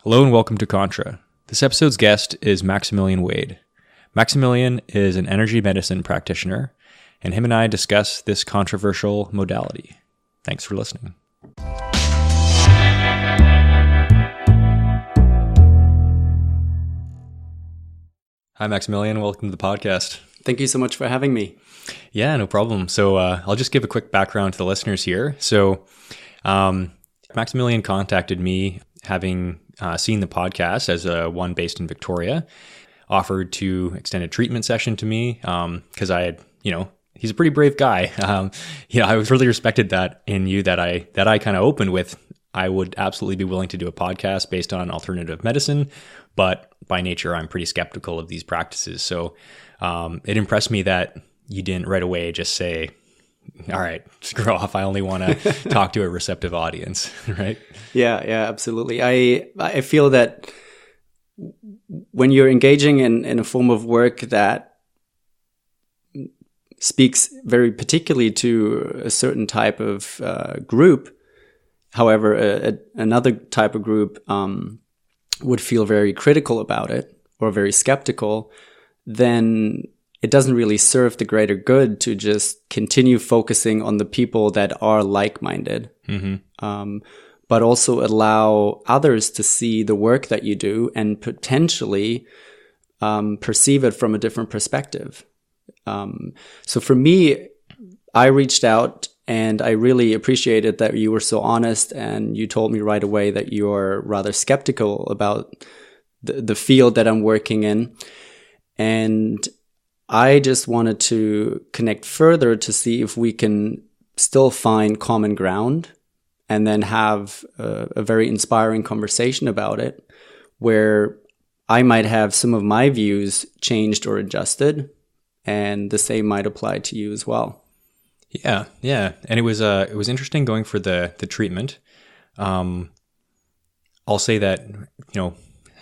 Hello and welcome to Contra. This episode's guest is Maximillian Wade. Maximillian is an energy medicine practitioner, and him and I discuss this controversial modality. Thanks for listening. Hi, Maximillian. Welcome to the podcast. Thank you so much for having me. Yeah, no problem. So I'll just give a quick background to the listeners here. So Maximillian contacted me having seen the podcast as one based in Victoria, offered to extend a treatment session to me because I had, he's a pretty brave guy. I was really respected that in you that I kind of opened with. I would absolutely be willing to do a podcast based on alternative medicine, but by nature, I'm pretty skeptical of these practices. So it impressed me that you didn't right away just say, all right, screw off. I only want to talk to a receptive audience, right? Yeah, absolutely. I feel that when you're engaging in a form of work that speaks very particularly to a certain type of group, however, another type of group would feel very critical about it or very skeptical, then it doesn't really serve the greater good to just continue focusing on the people that are like-minded, but also allow others to see the work that you do and potentially perceive it from a different perspective. So for me, I reached out and I really appreciated that you were so honest and you told me right away that you're rather skeptical about the field that I'm working in. And I just wanted to connect further to see if we can still find common ground and then have a very inspiring conversation about it where I might have some of my views changed or adjusted, and the same might apply to you as well. Yeah. And it was interesting going for the treatment. I'll say that,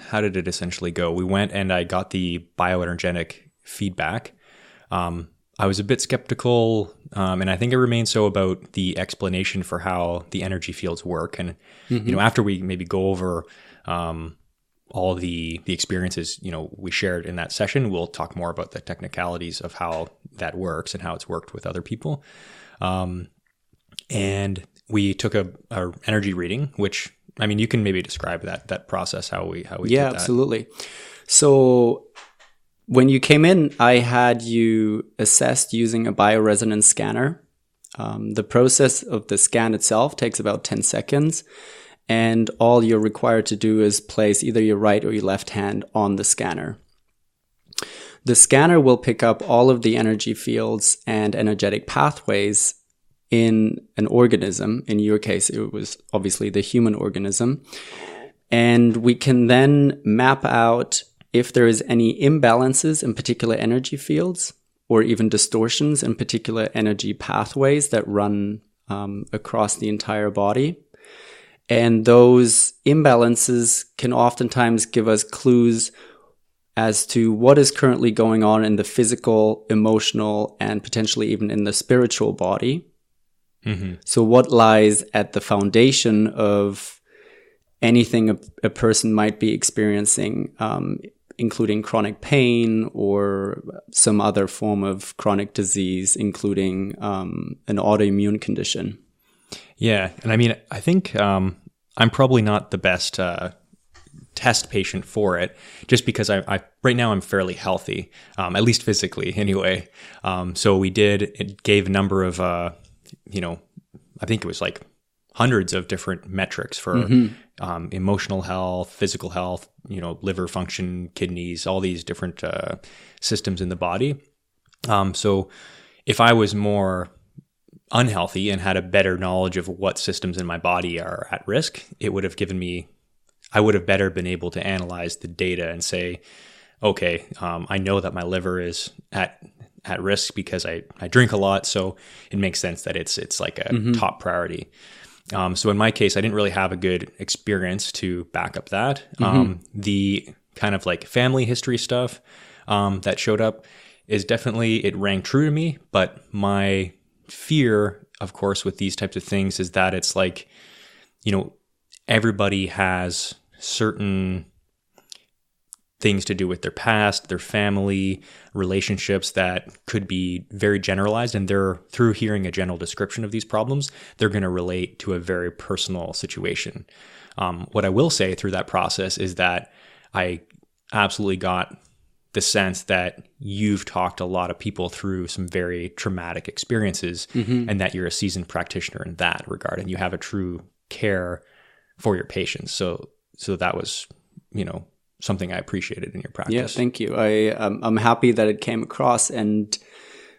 how did it essentially go? We went and I got the Bioenergetic feedback. I was a bit skeptical, and I think it remains so about the explanation for how the energy fields work. And after we maybe go over all the experiences we shared in that session, we'll talk more about the technicalities of how that works and how it's worked with other people. And we took a energy reading, which you can maybe describe that process how we did that. Yeah, absolutely. So when you came in, I had you assessed using a bioresonance scanner. The process of the scan itself takes about 10 seconds. And all you're required to do is place either your right or your left hand on the scanner. The scanner will pick up all of the energy fields and energetic pathways in an organism. In your case, it was obviously the human organism. And we can then map out if there is any imbalances in particular energy fields or even distortions in particular energy pathways that run across the entire body. And those imbalances can oftentimes give us clues as to what is currently going on in the physical, emotional, and potentially even in the spiritual body. So what lies at the foundation of anything a person might be experiencing, including chronic pain or some other form of chronic disease, including an autoimmune condition. Yeah. And I think I'm probably not the best test patient for it, just because I right now I'm fairly healthy, at least physically anyway. So it gave a number of, I think it was like hundreds of different metrics for emotional health, physical health, liver function, kidneys, all these different systems in the body. So if I was more unhealthy and had a better knowledge of what systems in my body are at risk, it would have I would have better been able to analyze the data and say, okay, I know that my liver is at risk because I drink a lot. So it makes sense that it's like a top priority. So in my case, I didn't really have a good experience to back up that. The kind of like family history stuff that showed up is definitely, it rang true to me. But my fear, of course, with these types of things is that it's like, everybody has certain things to do with their past, their family, relationships that could be very generalized. And they're, through hearing a general description of these problems, they're going to relate to a very personal situation. What I will say through that process is that I absolutely got the sense that you've talked a lot of people through some very traumatic experiences, and that you're a seasoned practitioner in that regard, and you have a true care for your patients. So that was, something I appreciated in your practice. Yeah, thank you. I'm happy that it came across, and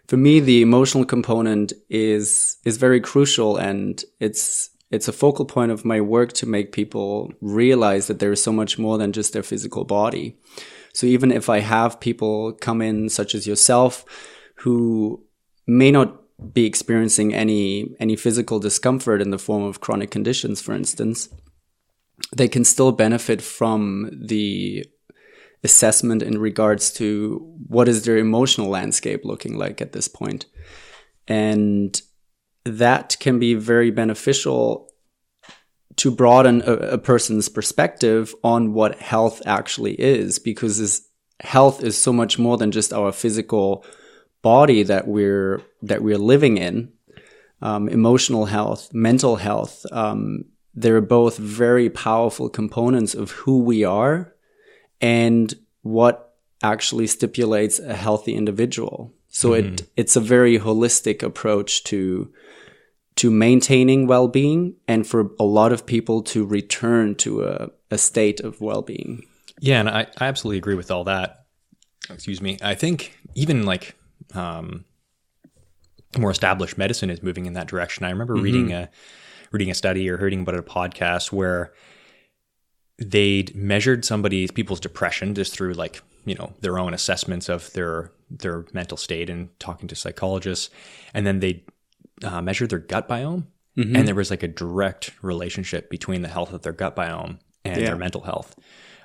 for me, the emotional component is very crucial, and it's a focal point of my work to make people realize that there is so much more than just their physical body. So even if I have people come in, such as yourself, who may not be experiencing any physical discomfort in the form of chronic conditions, for instance, they can still benefit from the assessment in regards to what is their emotional landscape looking like at this point. And that can be very beneficial to broaden a person's perspective on what health actually is, because health is so much more than just our physical body that we're living in. Emotional health, mental health, they're both very powerful components of who we are and what actually stipulates a healthy individual. So it's a very holistic approach to maintaining well-being, and for a lot of people to return to a state of well-being. Yeah, and I absolutely agree with all that. Excuse me. I think even like more established medicine is moving in that direction. I remember reading a study or hearing about a podcast where they'd measured people's depression just through their own assessments of their mental state and talking to psychologists, and then they measured their gut biome, and there was like a direct relationship between the health of their gut biome and their mental health.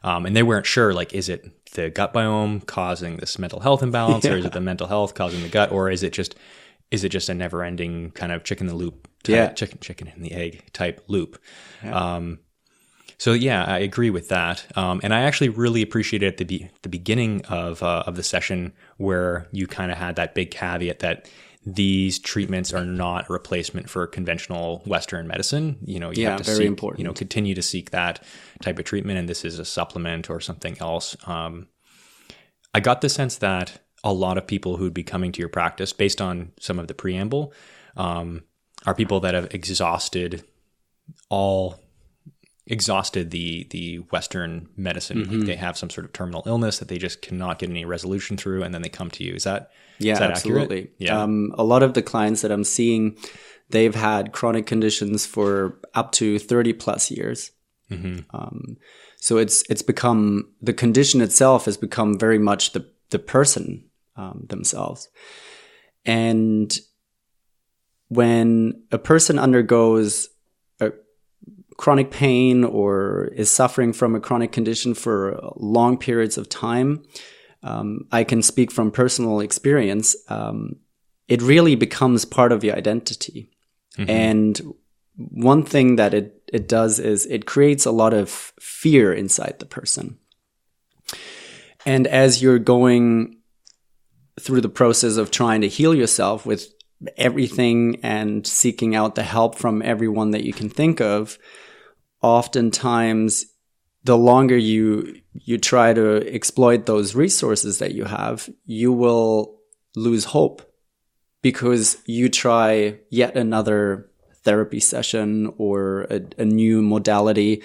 And they weren't sure, is it the gut biome causing this mental health imbalance, or is it the mental health causing the gut, or is it just a never-ending kind of chicken in the loop, chicken in the egg type loop? Yeah. So yeah, I agree with that. And I actually really appreciated at the beginning of the session where you kind of had that big caveat that these treatments are not a replacement for conventional Western medicine. You have to very important. Continue to seek that type of treatment, and this is a supplement or something else. I got the sense that a lot of people who'd be coming to your practice, based on some of the preamble, are people that have exhausted the Western medicine. They have some sort of terminal illness that they just cannot get any resolution through, and then they come to you. Is that absolutely accurate? Yeah. A lot of the clients that I'm seeing, they've had chronic conditions for up to 30 plus years. So it's become, the condition itself has become very much the person themselves. And when a person undergoes chronic pain or is suffering from a chronic condition for long periods of time, I can speak from personal experience, it really becomes part of your identity. And one thing that it does is it creates a lot of fear inside the person. And as you're going through the process of trying to heal yourself with everything and seeking out the help from everyone that you can think of, oftentimes the longer you try to exploit those resources that you have, you will lose hope, because you try yet another therapy session or a new modality,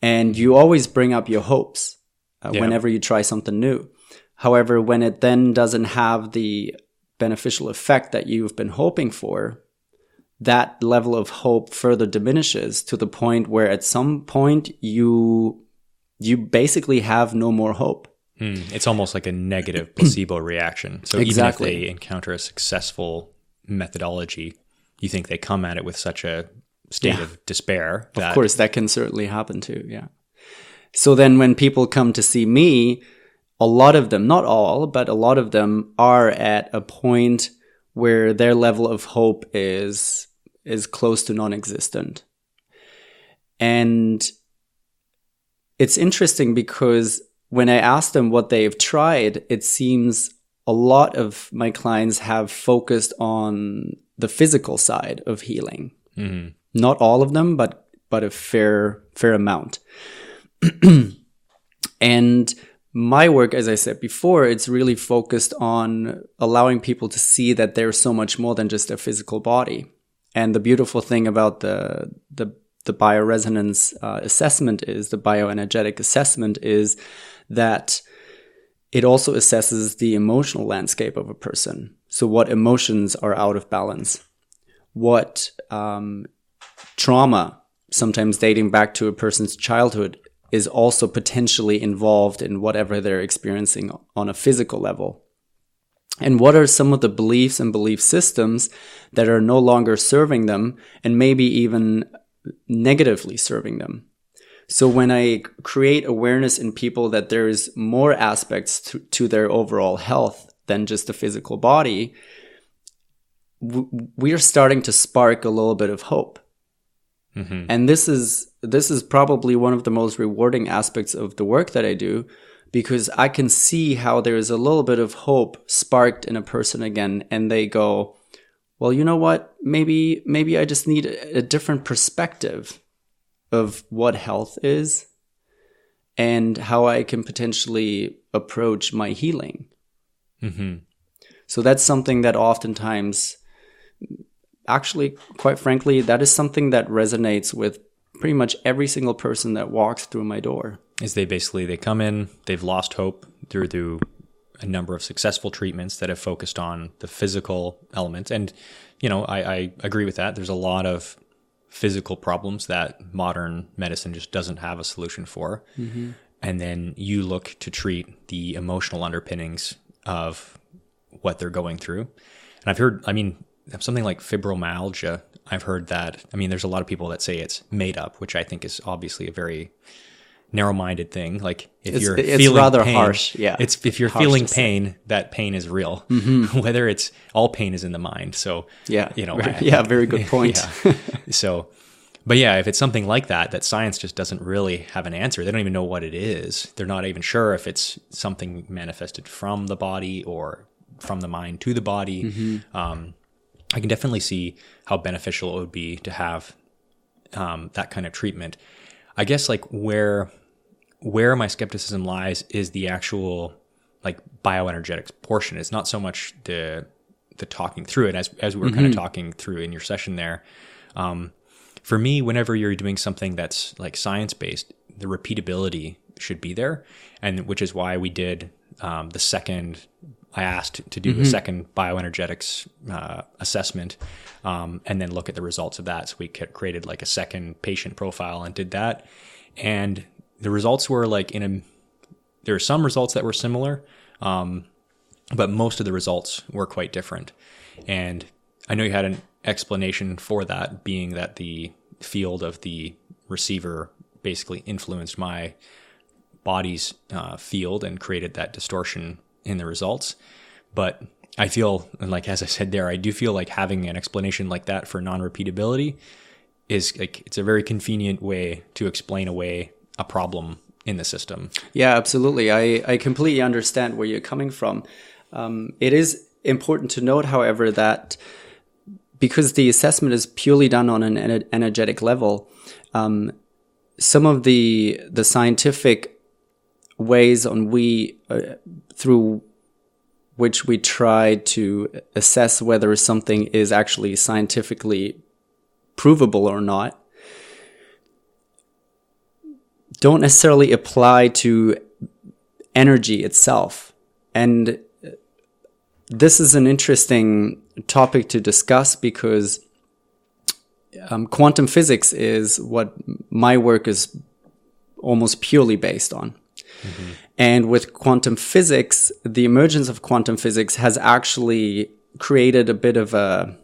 and you always bring up your hopes whenever you try something new. However, when it then doesn't have the beneficial effect that you've been hoping for, that level of hope further diminishes to the point where at some point you basically have no more hope. It's almost like a negative placebo reaction. So even if they encounter a successful methodology, you think they come at it with such a state of despair. Of course, that can certainly happen too, yeah. So then when people come to see me, a lot of them, not all, but a lot of them are at a point where their level of hope is close to non-existent. And it's interesting because when I ask them what they've tried, it seems a lot of my clients have focused on the physical side of healing. Mm-hmm. Not all of them, but a fair amount. And my work, as I said before, it's really focused on allowing people to see that there's so much more than just their physical body. And the beautiful thing about the bioresonance assessment is, the bioenergetic assessment is that it also assesses the emotional landscape of a person. So what emotions are out of balance? What trauma, sometimes dating back to a person's childhood, is also potentially involved in whatever they're experiencing on a physical level. And what are some of the beliefs and belief systems that are no longer serving them, and maybe even negatively serving them? So when I create awareness in people that there is more aspects to their overall health than just the physical body, we are starting to spark a little bit of hope. Mm-hmm. And this is probably one of the most rewarding aspects of the work that I do, because I can see how there is a little bit of hope sparked in a person again, and they go, well, you know what? Maybe I just need a different perspective of what health is and how I can potentially approach my healing. Mm-hmm. So that's something that oftentimes, actually, quite frankly, that is something that resonates with pretty much every single person that walks through my door. Is they come in, they've lost hope through a number of successful treatments that have focused on the physical elements. And, I agree with that. There's a lot of physical problems that modern medicine just doesn't have a solution for. Mm-hmm. And then you look to treat the emotional underpinnings of what they're going through. And I've heard, something like fibromyalgia, I've heard that, there's a lot of people that say it's made up, which I think is obviously a very narrow-minded thing. Like if you're feeling rather pain, harsh. Yeah. If you're feeling pain, that pain is real. Mm-hmm. Whether it's all pain is in the mind. So, very good point. Yeah. So, but yeah, if it's something like that science just doesn't really have an answer. They don't even know what it is. They're not even sure if it's something manifested from the body or from the mind to the body. Mm-hmm. I can definitely see how beneficial it would be to have that kind of treatment. I guess like where my skepticism lies is the actual like bioenergetics portion. It's not so much the talking through it as we were kind of talking through in your session there. For me, whenever you're doing something that's like science-based, the repeatability should be there, and which is why we did the second. I asked to do a second bioenergetics assessment, and then look at the results of that. So we created like a second patient profile and did that. And the results were like there are some results that were similar, but most of the results were quite different. And I know you had an explanation for that, being that the field of the receiver basically influenced my body's field and created that distortion in the results. But I feel like, as I said there, I do feel like having an explanation like that for non-repeatability is like, it's a very convenient way to explain away a problem in the system. Yeah, absolutely. I completely understand where you're coming from. It is important to note, however, that because the assessment is purely done on an energetic level, some of the scientific ways through which we try to assess whether something is actually scientifically provable or not don't necessarily apply to energy itself. And this is an interesting topic to discuss because quantum physics is what my work is almost purely based on. Mm-hmm. And with quantum physics, the emergence of quantum physics has actually created a bit of a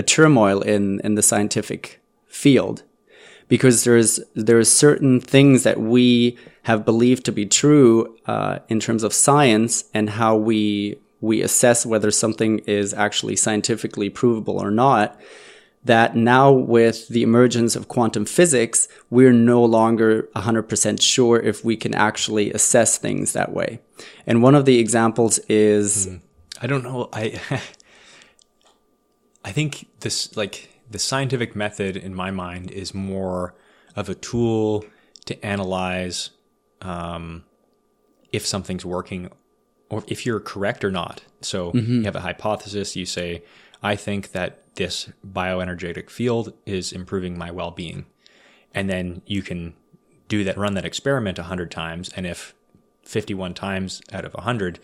turmoil in the scientific field, because there are certain things that we have believed to be true in terms of science and how we assess whether something is actually scientifically provable or not, that now with the emergence of quantum physics, we're no longer 100% sure if we can actually assess things that way. And one of the examples is... I don't know. I think this, like, the scientific method in my mind is more of a tool to analyze if something's working or if you're correct or not. So you have a hypothesis, you say, I think that this bioenergetic field is improving my well-being. And then you can do that, run that experiment 100 times. And if 51 times out of 100,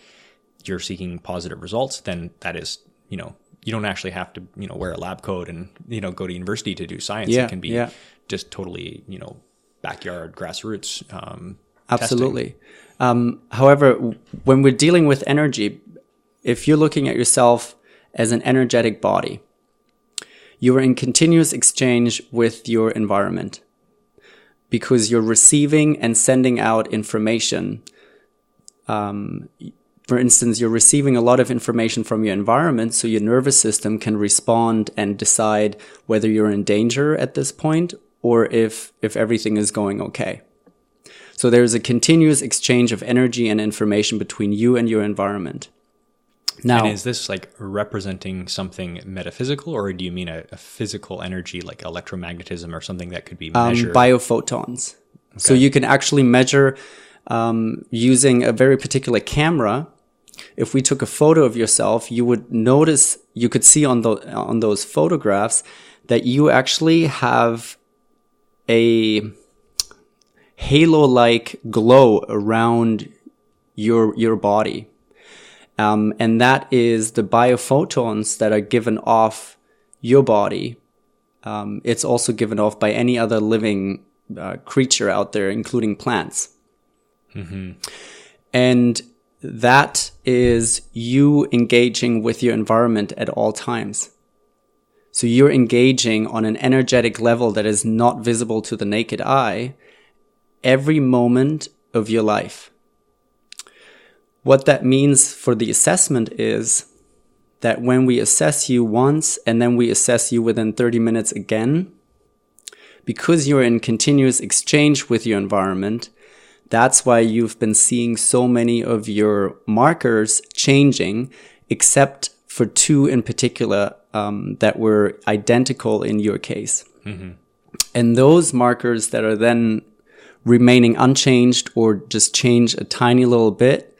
you're seeking positive results, then that is, you don't actually have to, wear a lab coat and, go to university to do science. It can be just totally, backyard grassroots. Absolutely. However, when we're dealing with energy, if you're looking at yourself as an energetic body, you are in continuous exchange with your environment because you're receiving and sending out information. For instance, you're receiving a lot of information from your environment, so your nervous system can respond and decide whether you're in danger at this point or if everything is going okay. So there's a continuous exchange of energy and information between you and your environment. Now, and is this like representing something metaphysical, or do you mean a physical energy like electromagnetism or something that could be measured? Biophotons. Okay. So you can actually measure using a very particular camera. If we took a photo of yourself, you could see on those photographs that you actually have a halo-like glow around your body. And that is the biophotons that are given off your body. It's also given off by any other living creature out there, including plants. Mm-hmm. And that is you engaging with your environment at all times. So you're engaging on an energetic level that is not visible to the naked eye every moment of your life. What that means for the assessment is that when we assess you once and then we assess you within 30 minutes again, because you're in continuous exchange with your environment, that's why you've been seeing so many of your markers changing, except for two in particular that were identical in your case. Mm-hmm. And those markers that are then remaining unchanged or just change a tiny little bit,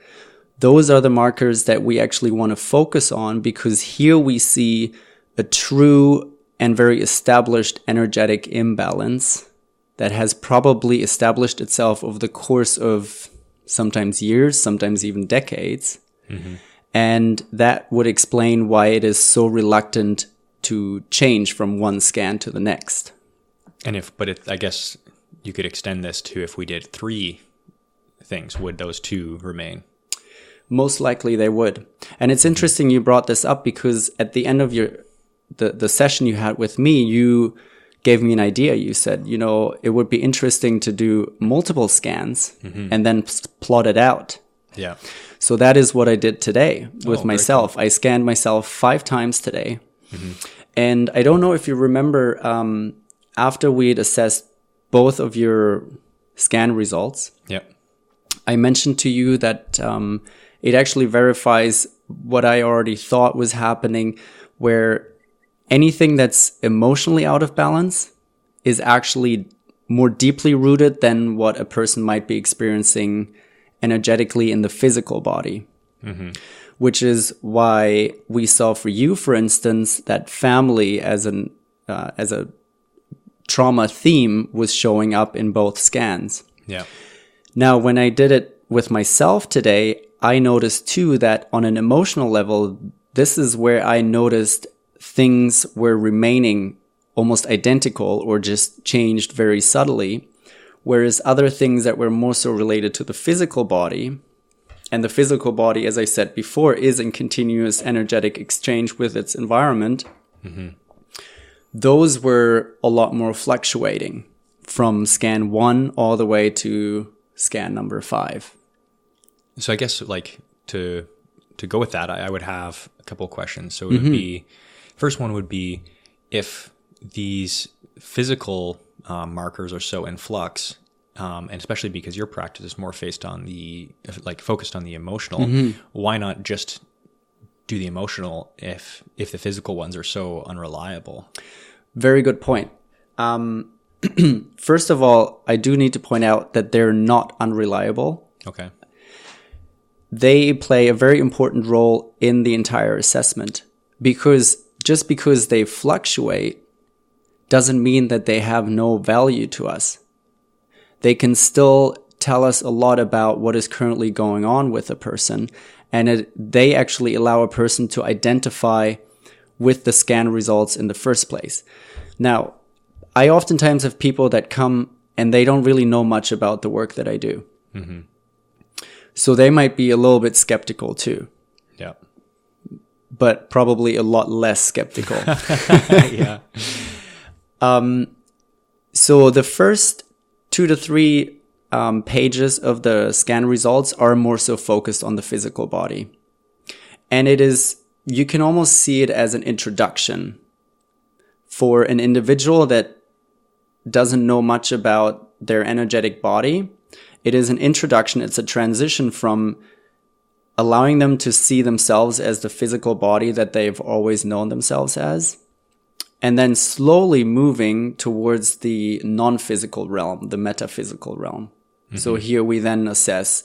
those are the markers that we actually want to focus on, because here we see a true and very established energetic imbalance that has probably established itself over the course of sometimes years, sometimes even decades. Mm-hmm. And that would explain why it is so reluctant to change from one scan to the next. I guess you could extend this to if we did 3 things, would those 2 remain? Most likely they would. And it's interesting you brought this up, because at the end of the session you had with me, you gave me an idea. You said, it would be interesting to do multiple scans and then plot it out. Yeah. So that is what I did today with myself. Cool. I scanned myself 5 times today. Mm-hmm. And I don't know if you remember, after we'd assessed both of your scan results, I mentioned to you that it actually verifies what I already thought was happening, where anything that's emotionally out of balance is actually more deeply rooted than what a person might be experiencing energetically in the physical body. Mm-hmm. Which is why we saw for you, for instance, that family as a trauma theme was showing up in both scans. Yeah. Now, when I did it with myself today, I noticed too that on an emotional level, this is where I noticed things were remaining almost identical or just changed very subtly, whereas other things that were more so related to the physical body, and the physical body, as I said before, is in continuous energetic exchange with its environment, those were a lot more fluctuating from scan 1 all the way to scan number 5. So I guess to go with that, I would have a couple of questions. So it would be, first one would be, if these physical markers are so in flux, and especially because your practice is more focused on the emotional, why not just do the emotional if the physical ones are so unreliable? Very good point. First of all, I do need to point out that they're not unreliable. Okay. They play a very important role in the entire assessment, because just because they fluctuate doesn't mean that they have no value to us. They can still tell us a lot about what is currently going on with a person, and they actually allow a person to identify with the scan results in the first place. Now, I oftentimes have people that come and they don't really know much about the work that I do. Mm-hmm. So they might be a little bit skeptical too. Yeah. But probably a lot less skeptical. Yeah. So the first 2 to 3 pages of the scan results are more so focused on the physical body. And you can almost see it as an introduction for an individual that doesn't know much about their energetic body. It is an introduction. It's a transition from allowing them to see themselves as the physical body that they've always known themselves as, and then slowly moving towards the non-physical realm, the metaphysical realm. Mm-hmm. So here we then assess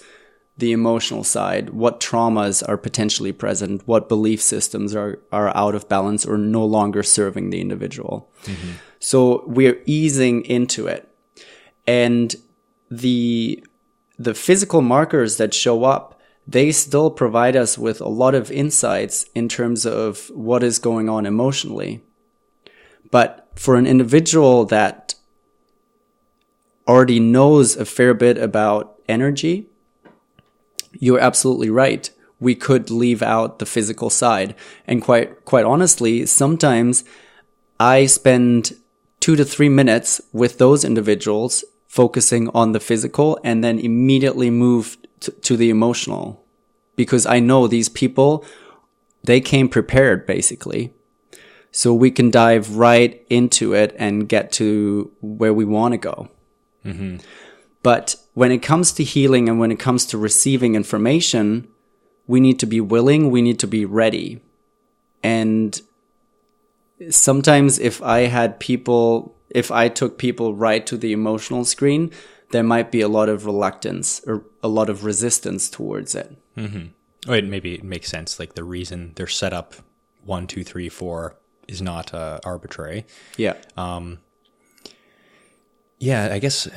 the emotional side, what traumas are potentially present, what belief systems are out of balance or no longer serving the individual. Mm-hmm. So we're easing into it. And the physical markers that show up, they still provide us with a lot of insights in terms of what is going on emotionally. But for an individual that already knows a fair bit about energy, you're absolutely right. We could leave out the physical side. And quite honestly, sometimes I spend 2 to 3 minutes with those individuals focusing on the physical and then immediately move to the emotional, because I know these people, they came prepared basically. So we can dive right into it and get to where we want to go. Mm-hmm. But when it comes to healing and when it comes to receiving information, we need to be willing, we need to be ready. And sometimes if I took people right to the emotional screen, there might be a lot of reluctance or a lot of resistance towards it. Mm-hmm. Oh, maybe it makes sense. Like the reason they're set up 1, 2, 3, 4 is not arbitrary. Yeah. Yeah, I guess.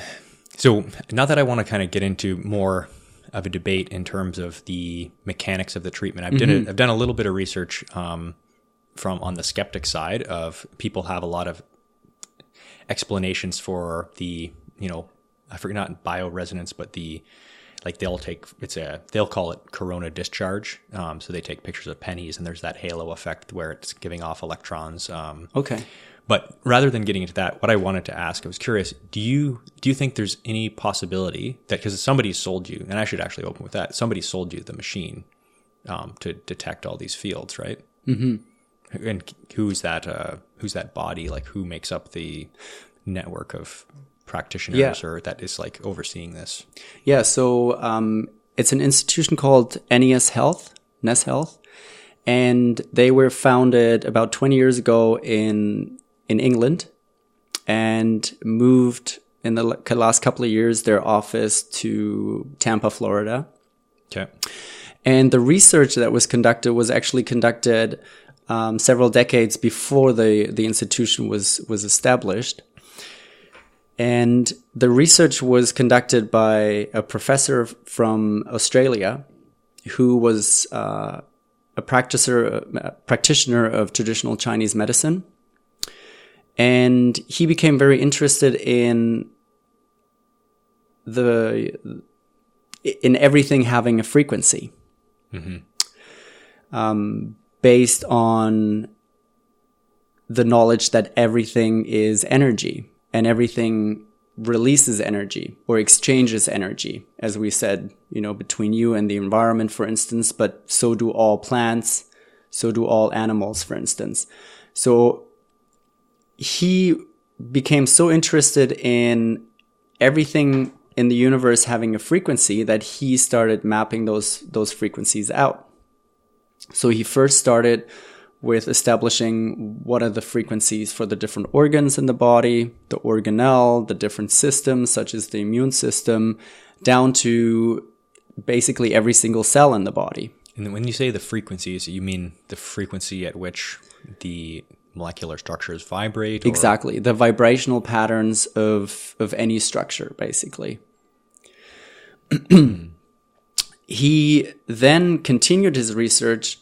So not that I want to kind of get into more of a debate in terms of the mechanics of the treatment. I've done a little bit of research from on the skeptic side of people have a lot of explanations for the, I forget, not bioresonance, but they'll call it corona discharge. So they take pictures of pennies and there's that halo effect where it's giving off electrons. Okay. But rather than getting into that, what I wanted to ask, I was curious, do you think there's any possibility that, because somebody sold you, and I should actually open with that, somebody sold you the machine to detect all these fields, right? Mm-hmm. And who's that body? Like who makes up the network of practitioners or that is like overseeing this? Yeah, so it's an institution called NES Health, and they were founded about 20 years ago in England and moved in the last couple of years their office to Tampa, Florida. Okay. And the research that was conducted was actually conducted several decades before the institution was established. And the research was conducted by a professor from Australia who was a practitioner of traditional Chinese medicine. And he became very interested in everything having a frequency. Mm-hmm. Based on the knowledge that everything is energy and everything releases energy or exchanges energy, as we said, between you and the environment, for instance, but so do all plants, so do all animals, for instance. So he became so interested in everything in the universe having a frequency that he started mapping those frequencies out. So he first started with establishing what are the frequencies for the different organs in the body, the organelle, the different systems such as the immune system, down to basically every single cell in the body. And when you say the frequencies, you mean the frequency at which the molecular structures vibrate? Or? Exactly. The vibrational patterns of any structure, basically. He then continued his research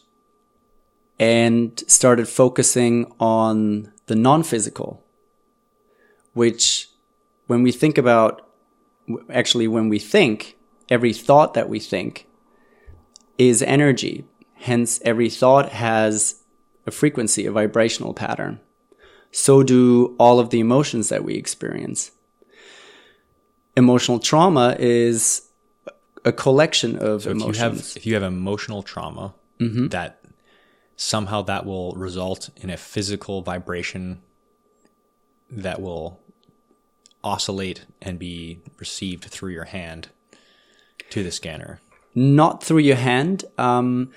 and started focusing on the non-physical, which when we think, every thought that we think is energy. Hence, every thought has a frequency, a vibrational pattern. So do all of the emotions that we experience. Emotional trauma is a collection of emotions. If you have emotional trauma, that somehow that will result in a physical vibration that will oscillate and be received through your hand to the scanner. Not through your hand. The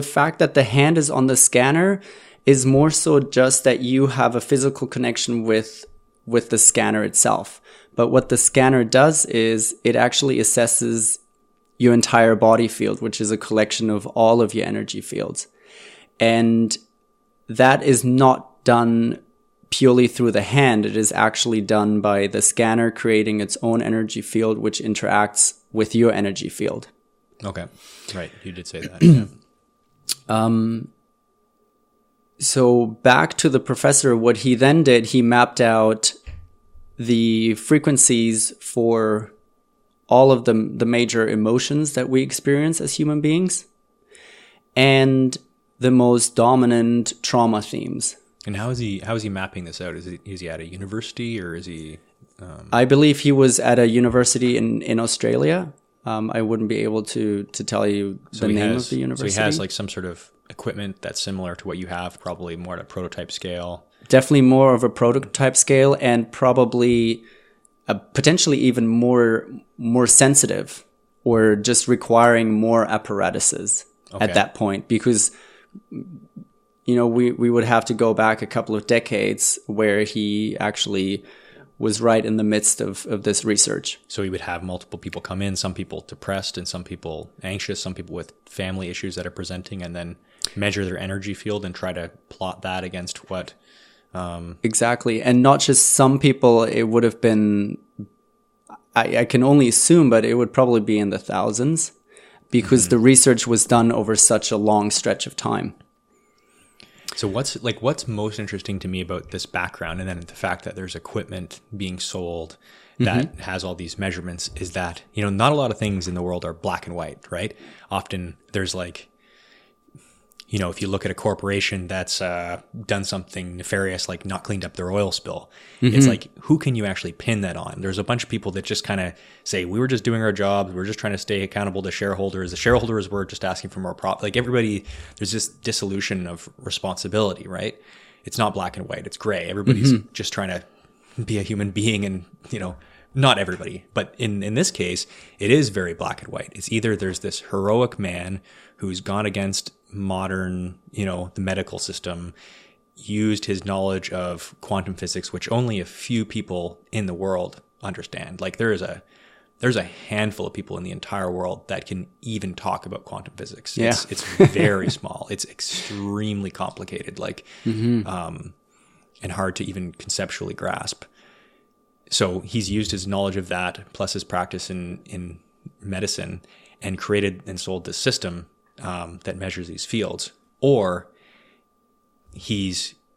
fact that the hand is on the scanner is more so just that you have a physical connection with the scanner itself. But what the scanner does is it actually assesses your entire body field, which is a collection of all of your energy fields. And that is not done purely through the hand. It is actually done by the scanner creating its own energy field, which interacts with your energy field. Okay. Right. You did say that. Yeah. So back to the professor, what he then did, he mapped out the frequencies for all of the major emotions that we experience as human beings and the most dominant trauma themes. And how is he mapping this out? Is he at a university or is he? I believe he was at a university in Australia. I wouldn't be able to tell you the name of the university. So he has like some sort of equipment that's similar to what you have, probably more at a prototype scale. Definitely more of a prototype scale, and probably potentially even more sensitive, or just requiring more apparatuses at that point, because we would have to go back a couple of decades where he actually was right in the midst of this research. So he would have multiple people come in, some people depressed and some people anxious, some people with family issues that are presenting, and then measure their energy field and try to plot that against what... Exactly. And not just some people, it would have been, I can only assume, but it would probably be in the thousands, because the research was done over such a long stretch of time. So what's most interesting to me about this background, and then the fact that there's equipment being sold that has all these measurements, is that, not a lot of things in the world are black and white, right? Often there's like, if you look at a corporation that's done something nefarious, like not cleaned up their oil spill, it's like, who can you actually pin that on? There's a bunch of people that just kind of say, we were just doing our jobs. We're just trying to stay accountable to shareholders. The shareholders were just asking for more profit. Like everybody, there's this dissolution of responsibility, right? It's not black and white. It's gray. Everybody's just trying to be a human being, and, not everybody, but in this case, it is very black and white. It's either there's this heroic man who's gone against modern, the medical system, used his knowledge of quantum physics, which only a few people in the world understand. Like there's a handful of people in the entire world that can even talk about quantum physics. Yeah. It's very small. It's extremely complicated, and hard to even conceptually grasp. So he's used his knowledge of that plus his practice in medicine and created and sold this system that measures these fields. Or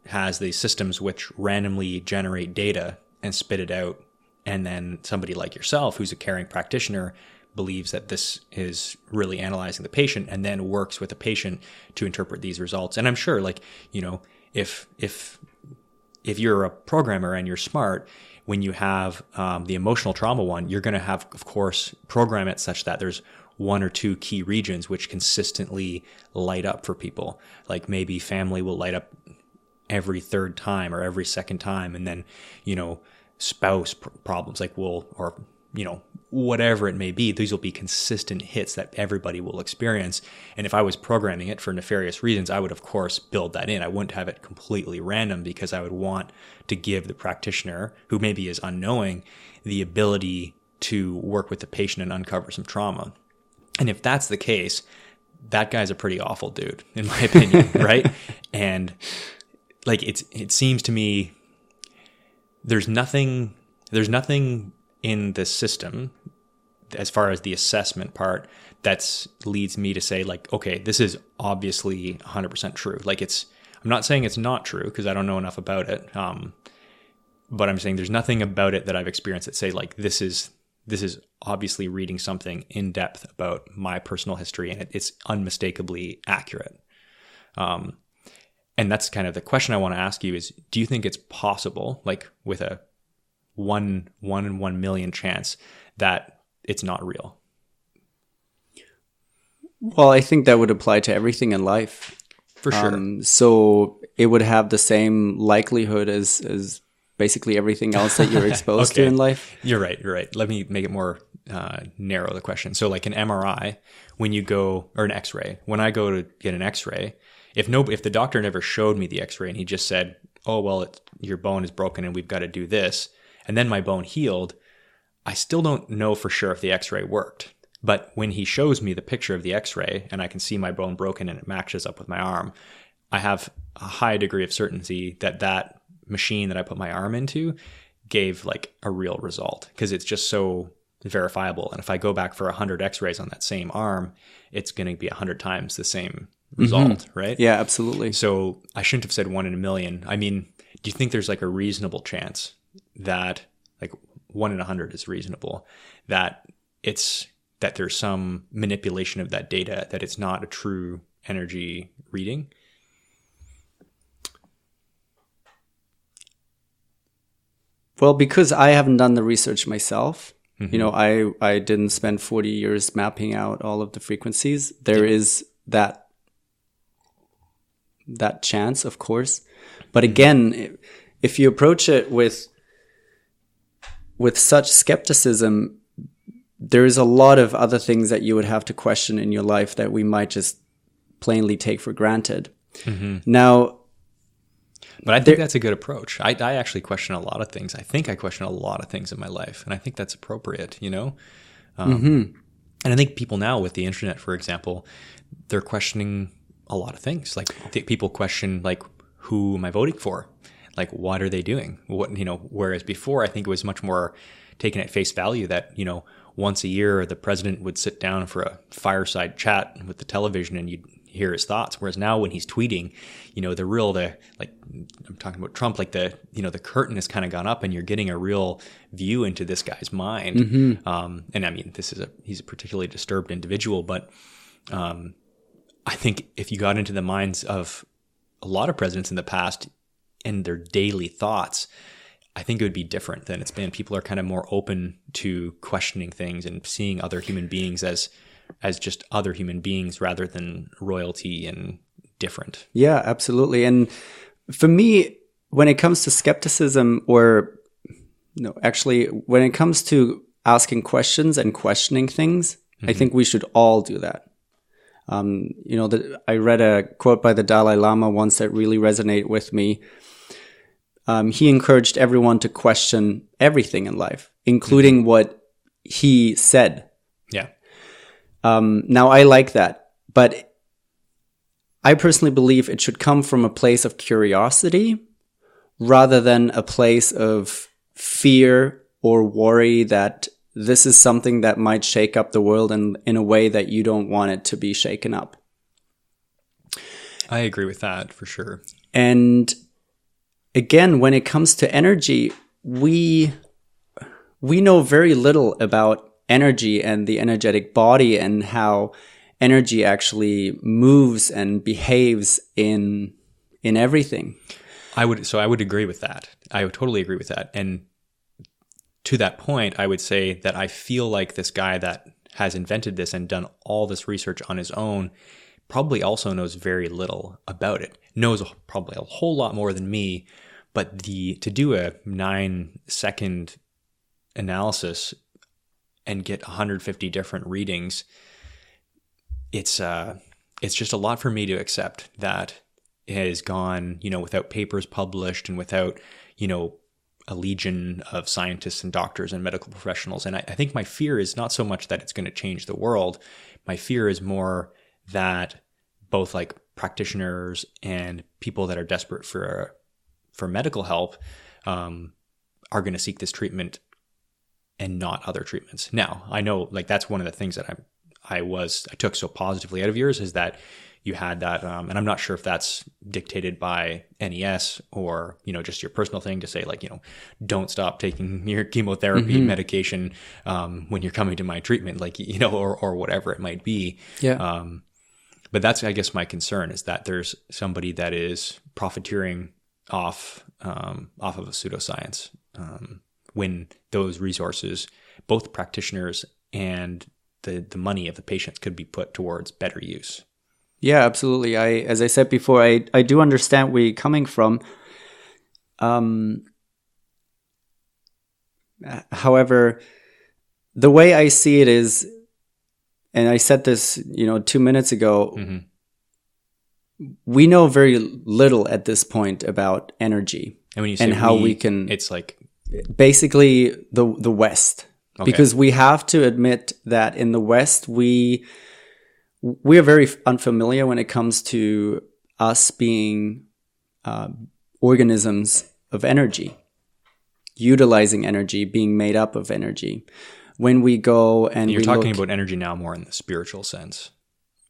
has these systems which randomly generate data and spit it out, and then somebody like yourself, who's a caring practitioner, believes that this is really analyzing the patient and then works with the patient to interpret these results. And I'm sure, if you're a programmer and you're smart, when you have the emotional trauma one, you're going to have, of course, program it such that there's one or two key regions which consistently light up for people. Like maybe family will light up every third time or every second time. And then, spouse problems or whatever it may be, these will be consistent hits that everybody will experience. And if I was programming it for nefarious reasons, I would of course build that in. I wouldn't have it completely random, because I would want to give the practitioner, who maybe is unknowing, the ability to work with the patient and uncover some trauma. And if that's the case, that guy's a pretty awful dude, in my opinion, right? And it seems to me there's nothing in the system, as far as the assessment part, that leads me to say, okay, this is obviously 100% true. I'm not saying it's not true, because I don't know enough about it. But I'm saying there's nothing about it that I've experienced that say, this is obviously reading something in depth about my personal history, and it's unmistakably accurate. And that's kind of the question I want to ask you is, do you think it's possible, with a 1 in 1 million chance, that it's not real? Well, I think that would apply to everything in life. For sure. So it would have the same likelihood as basically everything else that you're exposed to in life. You're right. Let me make it more narrow, the question. So an MRI, when you go, or an X-ray, when I go to get an X-ray, if the doctor never showed me the X-ray and he just said, oh, well, your bone is broken and we've got to do this, and then my bone healed, I still don't know for sure if the X-ray worked. But when he shows me the picture of the X-ray and I can see my bone broken and it matches up with my arm, I have a high degree of certainty that machine that I put my arm into gave a real result, because it's just so verifiable. And if I go back for 100 X-rays on that same arm, it's going to be 100 times the same result, right? Yeah, absolutely. So I shouldn't have said 1 in a million. I mean, do you think there's a reasonable chance that 1 in 100 is reasonable, that there's some manipulation of that data, that it's not a true energy reading? Well, because I haven't done the research myself, I didn't spend 40 years mapping out all of the frequencies. There is that chance, of course. But again, if you approach it with such skepticism, there is a lot of other things that you would have to question in your life that we might just plainly take for granted. Now, but I think that's a good approach. I actually question a lot of things. I think I question a lot of things in my life, and I think that's appropriate, And I think people now with the internet, for example, they're questioning a lot of things. People question, who am I voting for? What are they doing? Whereas before, I think it was much more taken at face value that, once a year, the president would sit down for a fireside chat with the television and you'd hear his thoughts. Whereas now when he's tweeting, I'm talking about Trump, the curtain has kind of gone up and you're getting a real view into this guy's mind. And I mean, he's a particularly disturbed individual, but I think if you got into the minds of a lot of presidents in the past and their daily thoughts, I think it would be different than it's been. People are kind of more open to questioning things and seeing other human beings as just other human beings rather than royalty and different. Yeah, absolutely. And for me, when it comes to skepticism, when it comes to asking questions and questioning things, I think we should all do that. I read a quote by the Dalai Lama once that really resonated with me. He encouraged everyone to question everything in life, including what he said. Yeah. Now, I like that, but I personally believe it should come from a place of curiosity rather than a place of fear or worry that this is something that might shake up the world in a way that you don't want it to be shaken up. I agree with that for sure. And again, when it comes to energy, we know very little about energy and the energetic body and how energy actually moves and behaves in everything. I would agree with that. I would totally agree with that. And to that point, I would say that I feel like this guy that has invented this and done all this research on his own probably also knows very little about it. Knows probably a whole lot more than me, but to do a 9-second analysis and get 150 different readings, it's just a lot for me to accept that it has gone, without papers published and without, a legion of scientists and doctors and medical professionals. And I think my fear is not so much that it's going to change the world. My fear is more that both like practitioners and people that are desperate for medical help are going to seek this treatment and not other treatments. Now, I know like that's one of the things that I took so positively out of yours is that you had that, and I'm not sure if that's dictated by NES or, just your personal thing to say like, don't stop taking your chemotherapy medication when you're coming to my treatment, like, or whatever it might be. Yeah. But that's, I guess, my concern is that there's somebody that is profiteering off of a pseudoscience when those resources, both practitioners and the money of the patients could be put towards better use. Yeah, absolutely. As I said before, I do understand where you're coming from. However, the way I see it is, and I said this, 2 minutes ago, we know very little at this point about energy and when you say how we can. It's like basically the West, okay. Because we have to admit that in the West we are very unfamiliar when it comes to us being organisms of energy, utilizing energy, being made up of energy. When we go and you're talking about energy now more in the spiritual sense.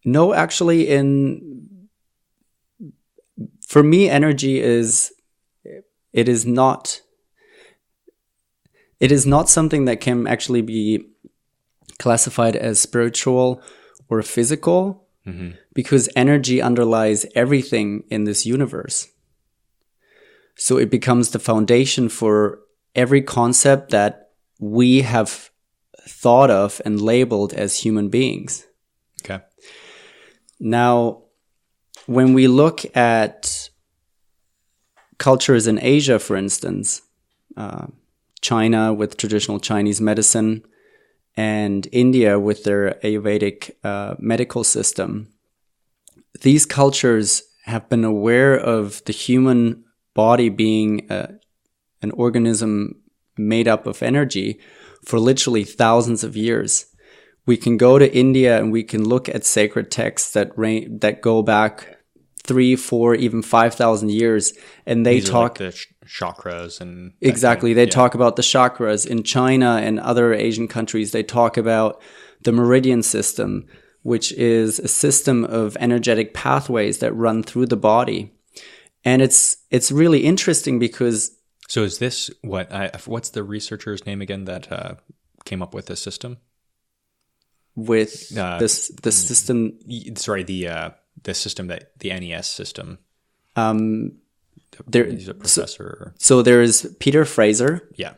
No, actually, for me, energy is not something that can actually be classified as spiritual or physical, because energy underlies everything in this universe. So it becomes the foundation for every concept that we have thought of and labeled as human beings. Okay. Now, when we look at cultures in Asia, for instance, China with traditional Chinese medicine, and India with their Ayurvedic medical system, these cultures have been aware of the human body being an organism made up of energy for literally thousands of years. We can go to India and we can look at sacred texts that go back 3, 4, even 5,000 years, and they These talk are like the chakras and exactly. They talk about the chakras. In China and other Asian countries, they talk about the meridian system, which is a system of energetic pathways that run through the body. And it's really interesting because. So is this what's the researcher's name again that came up with this system? With this system. Sorry, the system that the NES system. He's a professor. So there is Peter Fraser. Yeah.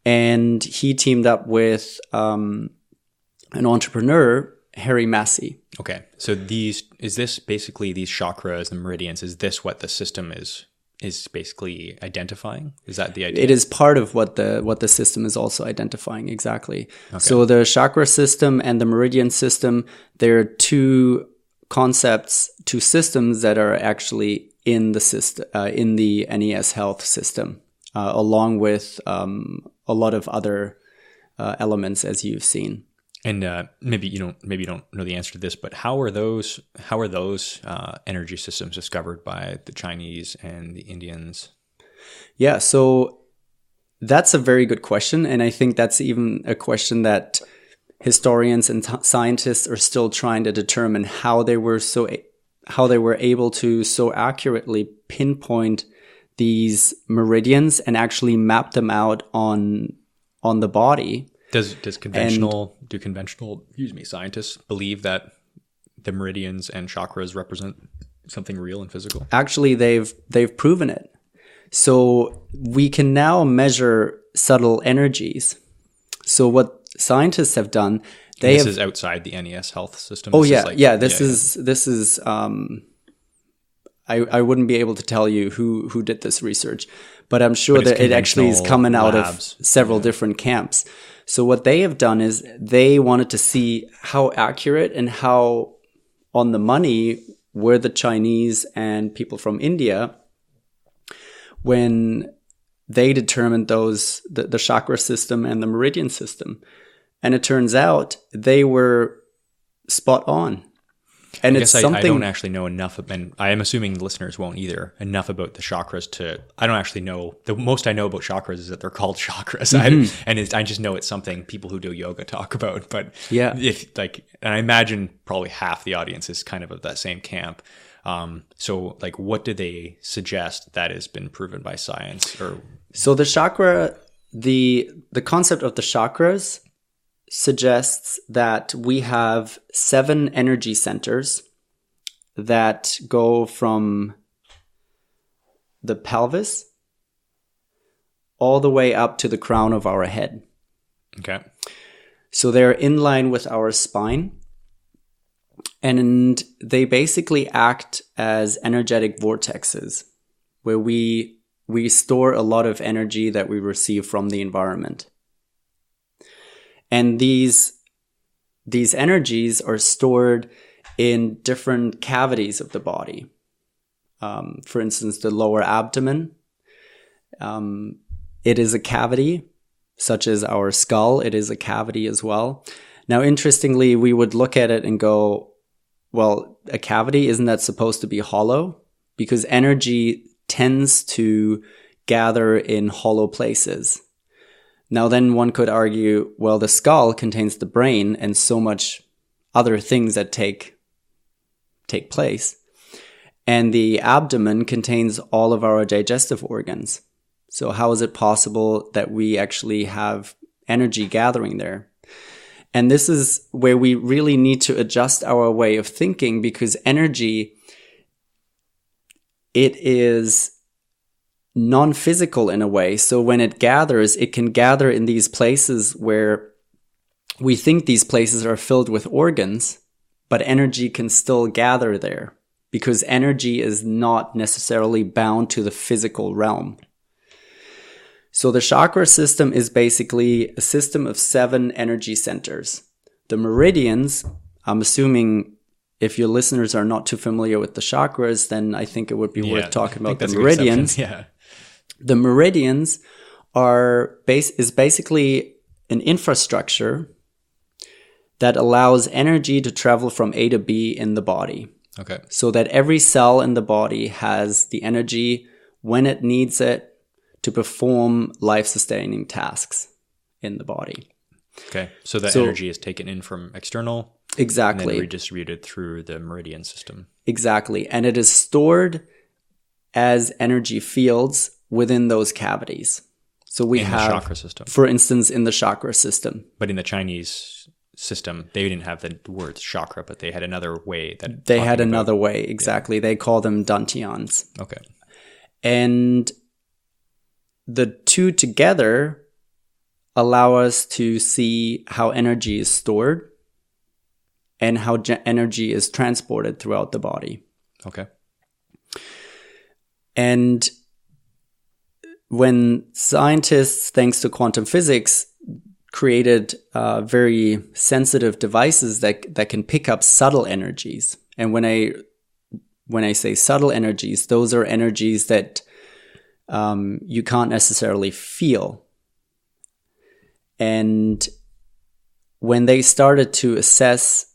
And he teamed up with an entrepreneur, Harry Massey. Okay. So is this basically these chakras, the meridians, is this what the system is basically identifying? Is that the idea? It is part of what the system is also identifying, exactly. Okay. So the chakra system and the meridian system, they're two systems that are actually in the system, in the NES health system, along with a lot of other elements, as you've seen. And maybe you don't know the answer to this, but how are those energy systems discovered by the Chinese and the Indians? Yeah, so that's a very good question, and I think that's even a question that historians and scientists are still trying to determine how they were able to so accurately pinpoint these meridians and actually map them out on the body. Do conventional scientists believe that the meridians and chakras represent something real and physical? Actually, they've proven it. So we can now measure subtle energies. So what scientists have done, this is outside the NES health system. Oh This yeah, is like, yeah. This is. I wouldn't be able to tell you who did this research, but I'm sure But it's that it actually is coming out labs. of several different camps. So what they have done is they wanted to see how accurate and how on the money were the Chinese and people from India when they determined the chakra system and the meridian system. And it turns out they were spot on. And I don't actually know enough, and I am assuming the listeners won't either, enough about the chakras I don't actually know. The most I know about chakras is that they're called chakras. I just know it's something people who do yoga talk about. But yeah, and I imagine probably half the audience is kind of that same camp. So like, what do they suggest that has been proven by science? So the chakra, the concept of the chakras suggests that we have 7 energy centers that go from the pelvis all the way up to the crown of our head. Okay. So they're in line with our spine, and they basically act as energetic vortexes where we store a lot of energy that we receive from the environment. And these energies are stored in different cavities of the body. For instance, the lower abdomen, it is a cavity, such as our skull. It is a cavity as well. Now, interestingly, we would look at it and go, well, a cavity, isn't that supposed to be hollow? Because energy tends to gather in hollow places. Now, then one could argue, well, the skull contains the brain and so much other things that take place. And the abdomen contains all of our digestive organs. So how is it possible that we actually have energy gathering there? And this is where we really need to adjust our way of thinking, because energy, it is non-physical in a way. So when it gathers, it can gather in these places where we think these places are filled with organs, but energy can still gather there because energy is not necessarily bound to the physical realm. So the chakra system is basically a system of 7 energy centers. The meridians, I'm assuming if your listeners are not too familiar with the chakras, then I think it would be worth talking about the meridians. Yeah. The meridians is basically an infrastructure that allows energy to travel from A to B in the body. Okay. So that every cell in the body has the energy when it needs it to perform life-sustaining tasks in the body. Okay. So that energy is taken in from external. Exactly. And then redistributed through the meridian system. Exactly. And it is stored as energy fields within those cavities. So we have the chakra system. For instance, in the chakra system. But in the Chinese system, they didn't have the word chakra, but they had another way that they had another way. Exactly. Yeah. They call them dantians. Okay. And the two together allow us to see how energy is stored and how energy is transported throughout the body. Okay. And when scientists, thanks to quantum physics, created very sensitive devices that can pick up subtle energies. And when I say subtle energies, those are energies that you can't necessarily feel. And when they started to assess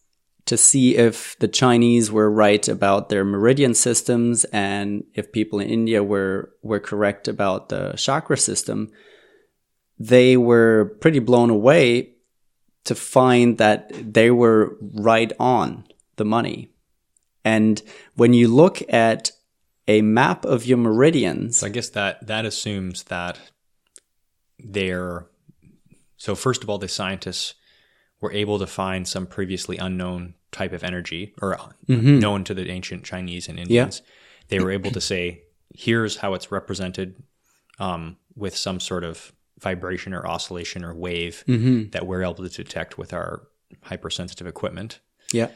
to see if the Chinese were right about their meridian systems and if people in India were correct about the chakra system, they were pretty blown away to find that they were right on the money. And when you look at a map of your meridians... So I guess that assumes that so first of all, the scientists were able to find some previously unknown type of energy, or known to the ancient Chinese and Indians. Yeah. They were able to say, here's how it's represented with some sort of vibration or oscillation or wave that we're able to detect with our hypersensitive equipment. Yeah.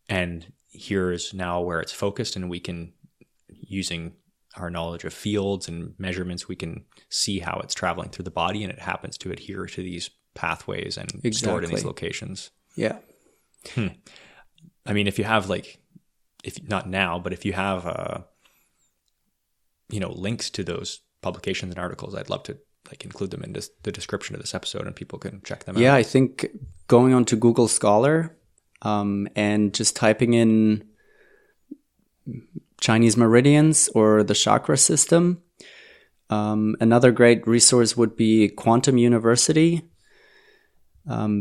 And here's now where it's focused, and we can, using our knowledge of fields and measurements, we can see how it's traveling through the body, and it happens to adhere to these pathways and stored in these locations. Yeah. I mean, if you have if not now, but if you have, links to those publications and articles, I'd love to include them in the description of this episode, and people can check them out. Yeah, I think going on to Google Scholar and just typing in Chinese meridians or the chakra system. Another great resource would be Quantum University,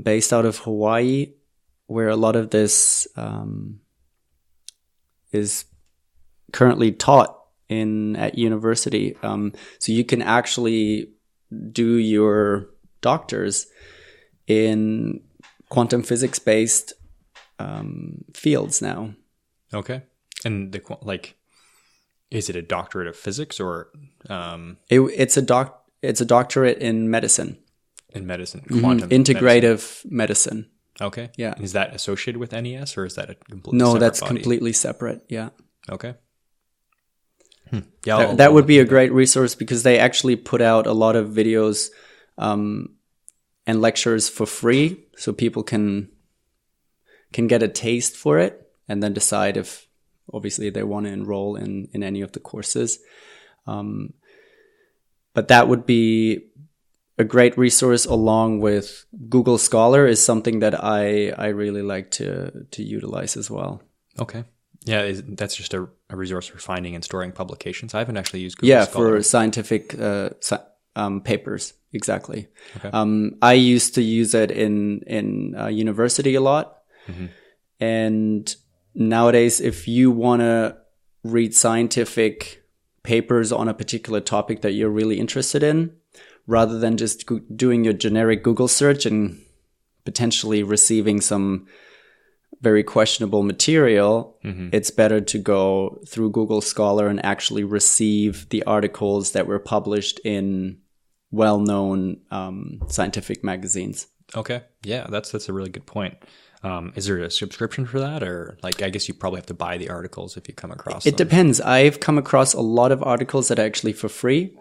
based out of Hawaii, where a lot of this is currently taught at university. So you can actually do your doctors in quantum physics-based fields now. Okay. And is it a doctorate of physics or? It's a doctorate in medicine. In medicine, quantum integrative medicine. Okay. Yeah. And is that associated with NES, or is that a completely separate? No, that's body? Completely separate. Yeah. Okay. Yeah, that would be a great resource, because they actually put out a lot of videos and lectures for free, so people can get a taste for it and then decide if obviously they want to enroll in any of the courses. But that would be a great resource, along with Google Scholar is something that I really like to utilize as well. Okay. Yeah, that's just a resource for finding and storing publications. I haven't actually used Google Scholar. For scientific papers. Exactly. Okay. I used to use it in university a lot. And nowadays, if you want to read scientific papers on a particular topic that you're really interested in, rather than just doing your generic Google search and potentially receiving some very questionable material, it's better to go through Google Scholar and actually receive the articles that were published in well-known scientific magazines. Okay. Yeah, that's a really good point. Is there a subscription for that, or I guess you probably have to buy the articles if you come across them? It depends. I've come across a lot of articles that are actually for free.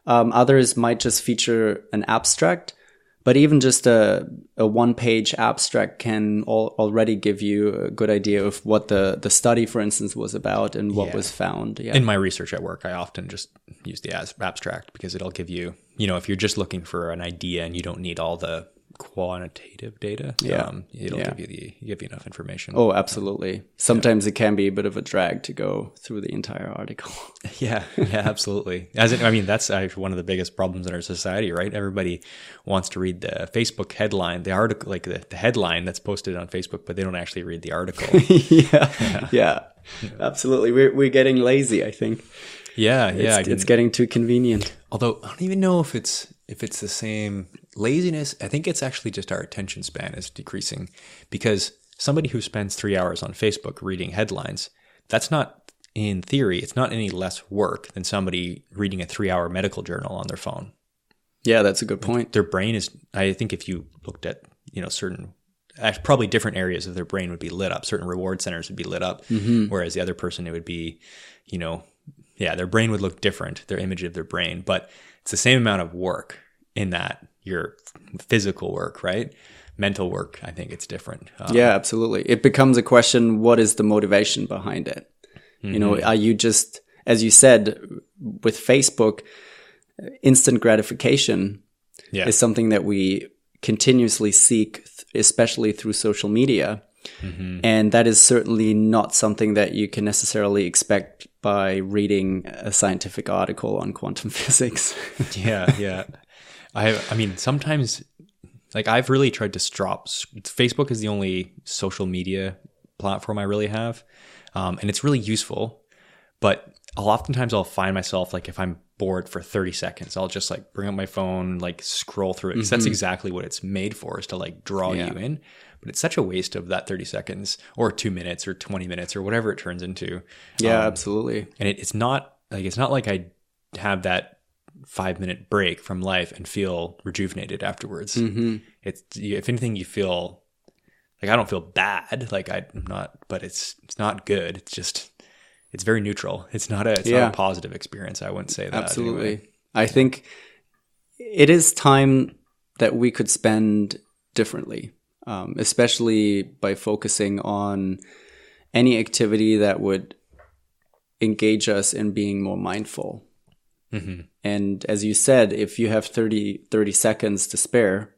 Others might just feature an abstract, but even just a one-page abstract can already give you a good idea of what the study, for instance, was about and what was found. Yeah. In my research at work, I often just use the abstract, because it'll give you, if you're just looking for an idea and you don't need all the quantitative data, it'll give you enough information. Oh, absolutely. Sometimes it can be a bit of a drag to go through the entire article. Yeah, absolutely. That's actually one of the biggest problems in our society, right? Everybody wants to read the Facebook headline, the article, the headline that's posted on Facebook, but they don't actually read the article. Yeah, absolutely. We're getting lazy, I think. Yeah, it's getting too convenient. Although I don't even know if it's the same laziness. I think it's actually just our attention span is decreasing, because somebody who spends 3 hours on Facebook reading headlines, that's not, in theory, it's not any less work than somebody reading a 3-hour medical journal on their phone. Yeah, that's a good point. Their brain is, I think if you looked at, certain, probably different areas of their brain would be lit up. Certain reward centers would be lit up, whereas the other person, it would be, their brain would look different, their image of their brain, but it's the same amount of work in that your physical work, right? Mental work, I think it's different. Yeah, absolutely. It becomes a question, what is the motivation behind it? Are you just, as you said, with Facebook, instant gratification is something that we continuously seek, especially through social media. And that is certainly not something that you can necessarily expect by reading a scientific article on quantum physics. Yeah. Sometimes, I've really tried to stop. Facebook is the only social media platform I really have. And it's really useful, but oftentimes I'll find myself, if I'm bored for 30 seconds, I'll just bring up my phone, scroll through it. Because that's exactly what it's made for, is to draw you in. But it's such a waste of that 30 seconds or 2 minutes or 20 minutes or whatever it turns into. Yeah, absolutely. And it's not like I have that 5-minute break from life and feel rejuvenated afterwards. It's, if anything, you feel like, I don't feel bad. Like I'm not, but it's not good. It's just, it's very neutral. It's not a positive experience. I wouldn't say that. Absolutely. Anyway. I think it is time that we could spend differently, especially by focusing on any activity that would engage us in being more mindful. And as you said, if you have 30 seconds to spare,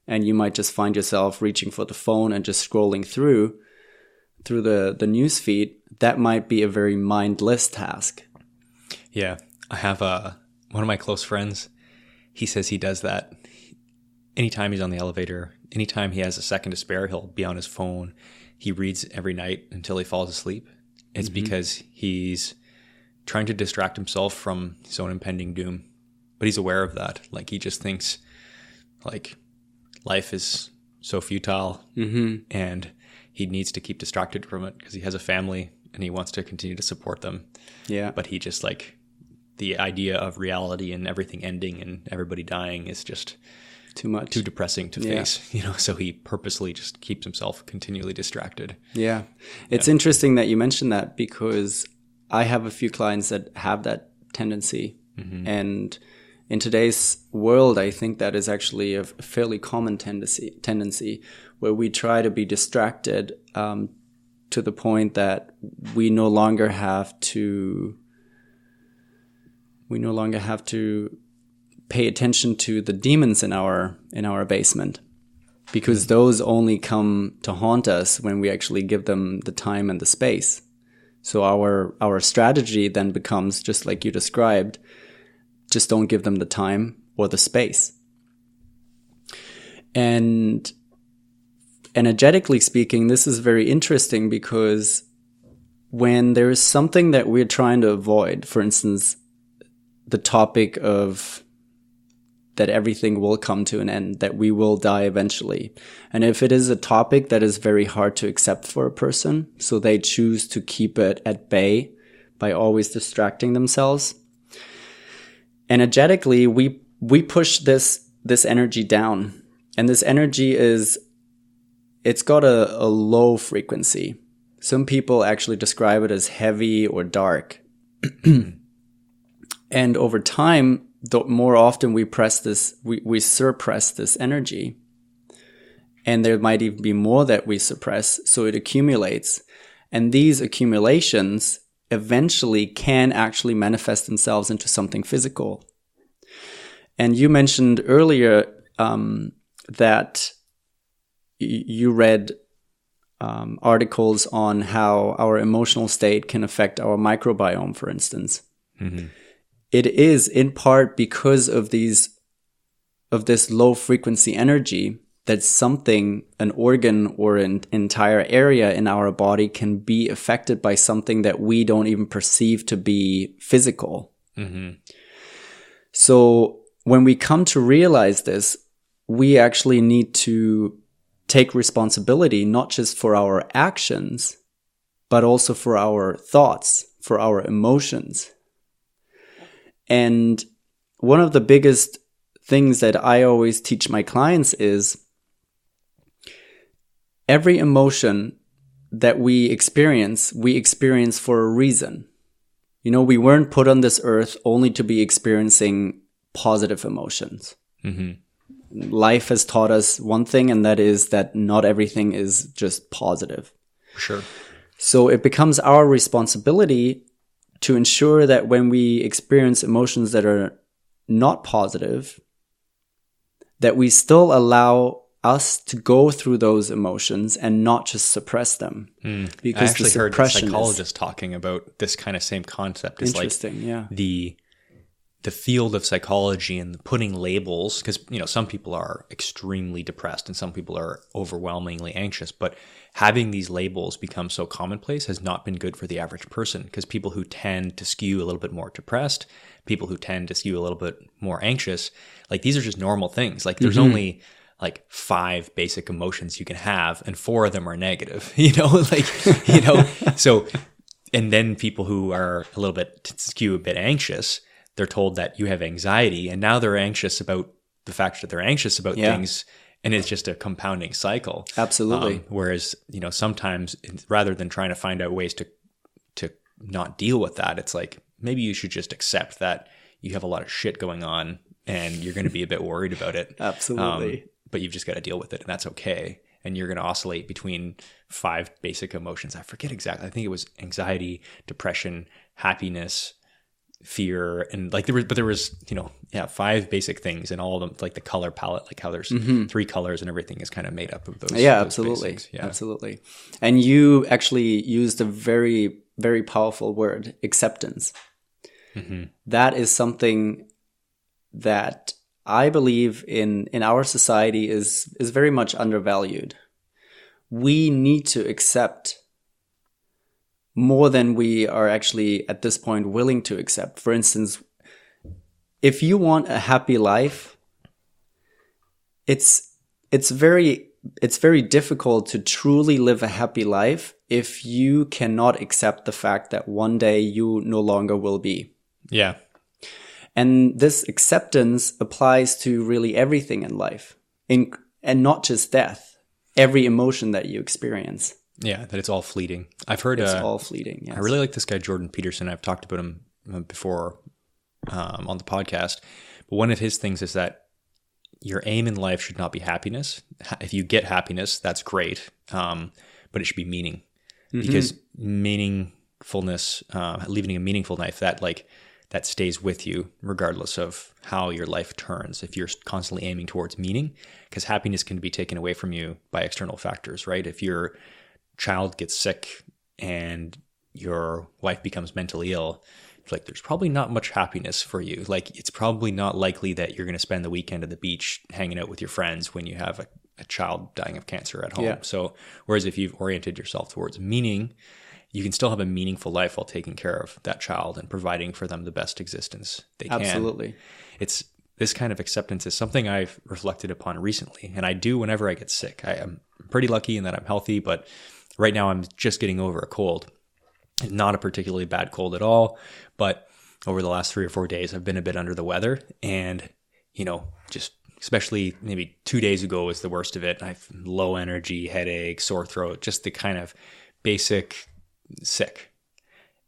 and you might just find yourself reaching for the phone and just scrolling through the news feed, that might be a very mindless task. Yeah. I have one of my close friends, he says he does that anytime he's on the elevator, anytime he has a second to spare, he'll be on his phone. He reads every night until he falls asleep. It's because he's trying to distract himself from his own impending doom. But he's aware of that. Like, he just thinks, like, life is so futile and he needs to keep distracted from it because he has a family and he wants to continue to support them. Yeah. But he just, like, the idea of reality and everything ending and everybody dying is just too much, too depressing to face, you know, so he purposely just keeps himself continually distracted. Yeah. It's interesting that you mentioned that, because I have a few clients that have that tendency. And in today's world, I think that is actually a fairly common tendency where we try to be distracted to the point that we no longer have to pay attention to the demons in our basement, because those only come to haunt us when we actually give them the time and the space. So our strategy then becomes, just like you described, just don't give them the time or the space. And energetically speaking, this is very interesting, because when there is something that we're trying to avoid, for instance, the topic of that everything will come to an end, that we will die eventually. And if it is a topic that is very hard to accept for a person, so they choose to keep it at bay by always distracting themselves, energetically, we push this energy down. And this energy it's got a low frequency. Some people actually describe it as heavy or dark. And over time, the more often we suppress this energy. And there might even be more that we suppress, so it accumulates. And these accumulations eventually can actually manifest themselves into something physical. And you mentioned earlier that you read articles on how our emotional state can affect our microbiome, for instance. It is in part because of this low frequency energy that an organ or an entire area in our body can be affected by something that we don't even perceive to be physical. So when we come to realize this, we actually need to take responsibility, not just for our actions, but also for our thoughts, for our emotions. And one of the biggest things that I always teach my clients is every emotion that we experience for a reason. You know, we weren't put on this earth only to be experiencing positive emotions. Life has taught us one thing, and that is that not everything is just positive. Sure. So it becomes our responsibility to ensure that when we experience emotions that are not positive, that we still allow us to go through those emotions and not just suppress them. Because I actually heard a psychologist talking about this kind of same concept. It's interesting, like the field of psychology and putting labels, because, you know, some people are extremely depressed and some people are overwhelmingly anxious, but having these labels become so commonplace has not been good for the average person, because people who tend to skew a little bit more depressed, people who tend to skew a little bit more anxious, like, these are just normal things. Like, there's only like 5 basic emotions you can have, and 4 of them are negative, you know, like, you know, so, and then people who are a little bit skew a bit anxious, they're told that you have anxiety, and now they're anxious about the fact that they're anxious about things, and it's just a compounding cycle. Absolutely. Whereas, sometimes rather than trying to find out ways to not deal with that, it's like maybe you should just accept that you have a lot of shit going on and you're going to be a bit worried about it. Absolutely. But you've just got to deal with it, and that's okay. And you're going to oscillate between 5 basic emotions. I forget exactly. I think it was anxiety, depression, happiness, fear, and like there was 5 basic things, and all of them, like the color palette, like how there's 3 colors and everything is kind of made up of those. Yeah, those absolutely. Basics. Yeah, absolutely. And you actually used a very, very powerful word, acceptance. That is something that I believe in our society is very much undervalued. We need to accept more than we are actually at this point willing to accept. For instance, if you want a happy life, it's very difficult to truly live a happy life if you cannot accept the fact that one day you no longer will be. Yeah. And this acceptance applies to really everything in life, and not just death, every emotion that you experience. Yeah, that it's all fleeting. I've heard it's all fleeting. Yes. I really like this guy, Jordan Peterson. I've talked about him before on the podcast. But one of his things is that your aim in life should not be happiness. If you get happiness, that's great. But it should be meaning. Because meaningfulness, living a meaningful life, that stays with you regardless of how your life turns. If you're constantly aiming towards meaning, because happiness can be taken away from you by external factors, right? If your child gets sick and your wife becomes mentally ill, it's like there's probably not much happiness for you. Like it's probably not likely that you're going to spend the weekend at the beach hanging out with your friends when you have a child dying of cancer at home. Yeah. So whereas if you've oriented yourself towards meaning, you can still have a meaningful life while taking care of that child and providing for them the best existence they can. Absolutely. It's this kind of acceptance is something I've reflected upon recently, and I do whenever I get sick. I am pretty lucky in that I'm healthy, but right now I'm just getting over a cold. Not a particularly bad cold at all, but over the last 3 or 4 days, I've been a bit under the weather, and just especially maybe 2 days ago was the worst of it. I've low energy, headache, sore throat, just the kind of basic sick.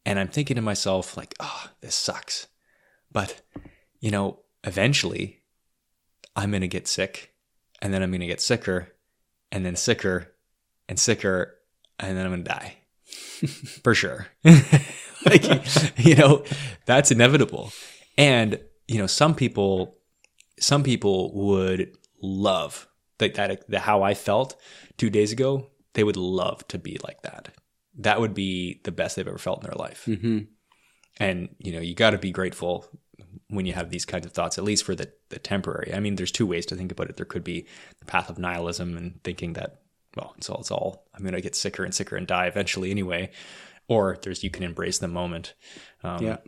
And I'm thinking to myself like, this sucks. But, eventually I'm going to get sick, and then I'm going to get sicker, and then sicker and sicker, and then I'm going to die. For sure. That's inevitable. And, some people would love that how I felt 2 days ago. They would love to be like that. That would be the best they've ever felt in their life. And, you got to be grateful when you have these kinds of thoughts, at least for the temporary. I mean, there's 2 ways to think about it. There could be the path of nihilism and thinking that, well, it's all, I'm going to get sicker and sicker and die eventually anyway. Or you can embrace the moment. I'd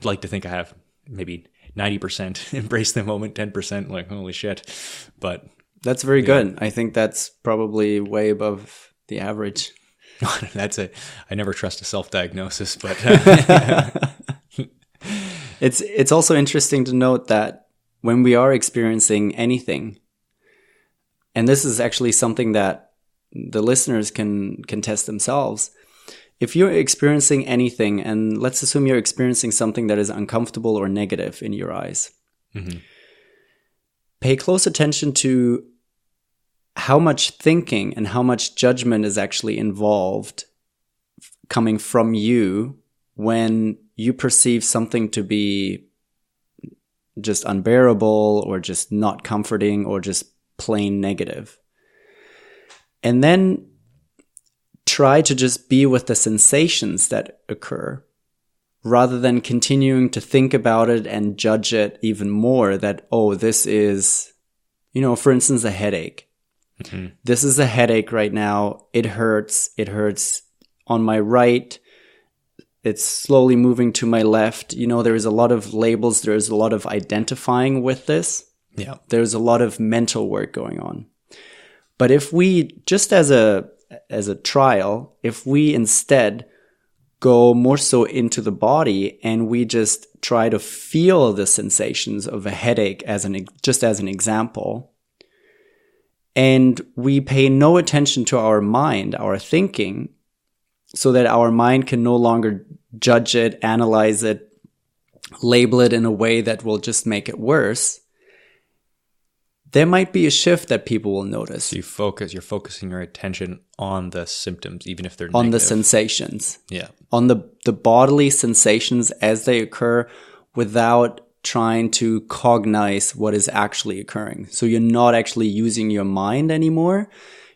like to think I have maybe 90% embrace the moment, 10% like, holy shit. But that's very good. I think that's probably way above the average. I never trust a self-diagnosis, but it's also interesting to note that when we are experiencing anything, and this is actually something that the listeners can test themselves. If you're experiencing anything, and let's assume you're experiencing something that is uncomfortable or negative in your eyes, pay close attention to how much thinking and how much judgment is actually involved coming from you when you perceive something to be just unbearable or just not comforting or just plain negative. And then try to just be with the sensations that occur rather than continuing to think about it and judge it even more that, this is, for instance, a headache. This is a headache right now. It hurts. It hurts on my right. It's slowly moving to my left. There is a lot of labels. There is a lot of identifying with this. Yeah. There's a lot of mental work going on. But if we, just as a trial, if we instead go more so into the body and we just try to feel the sensations of a headache just as an example. And we pay no attention to our mind, our thinking, so that our mind can no longer judge it, analyze it, label it in a way that will just make it worse. There might be a shift that people will notice. So you're focusing your attention on the symptoms, even if they're on negative. the sensations. Yeah. On the bodily sensations as they occur without trying to cognize what is actually occurring. So you're not actually using your mind anymore.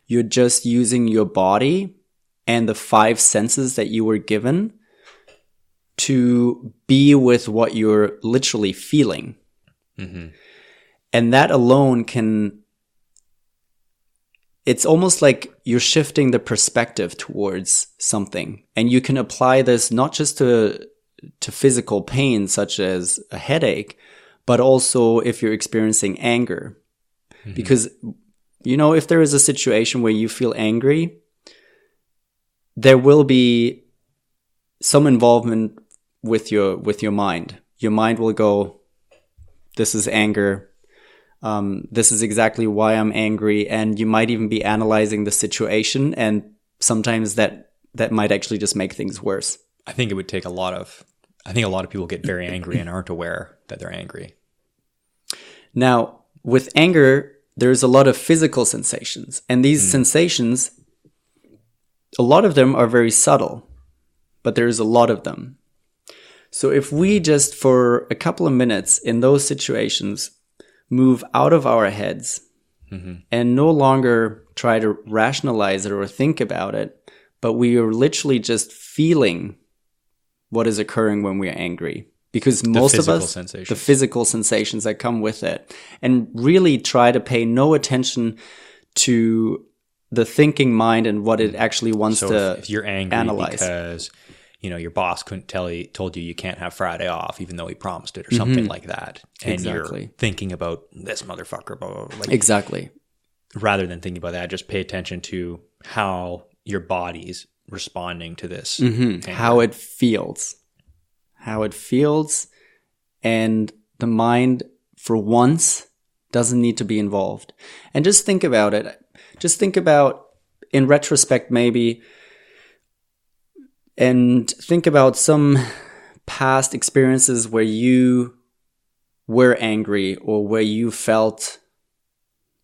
You're just using your body and the 5 senses that you were given to be with what you're literally feeling. Mm-hmm. And that alone it's almost like you're shifting the perspective towards something. And you can apply this not just to physical pain, such as a headache, but also if you're experiencing anger. Mm-hmm. Because, if there is a situation where you feel angry, there will be some involvement with your mind. Your mind will go, this is anger. This is exactly why I'm angry. And you might even be analyzing the situation. And sometimes that might actually just make things worse. I think a lot of people get very angry and aren't aware that they're angry. Now, with anger, there's a lot of physical sensations. And these sensations, a lot of them are very subtle, but there's a lot of them. So if we just for a couple of minutes in those situations move out of our heads and no longer try to rationalize it or think about it, but we are literally just feeling what is occurring when we are angry. Because most of us, the physical sensations that come with it, and really try to pay no attention to the thinking mind and what it actually wants to if you're angry analyze. Because your boss told you can't have Friday off, even though he promised it, or something like that. And you're thinking about this motherfucker, blah, blah, blah. Exactly. Rather than thinking about that, just pay attention to how your body's responding to this. How it feels. And the mind, for once, doesn't need to be involved. And just think about it. Just think about, in retrospect, maybe, and think about some past experiences where you were angry or where you felt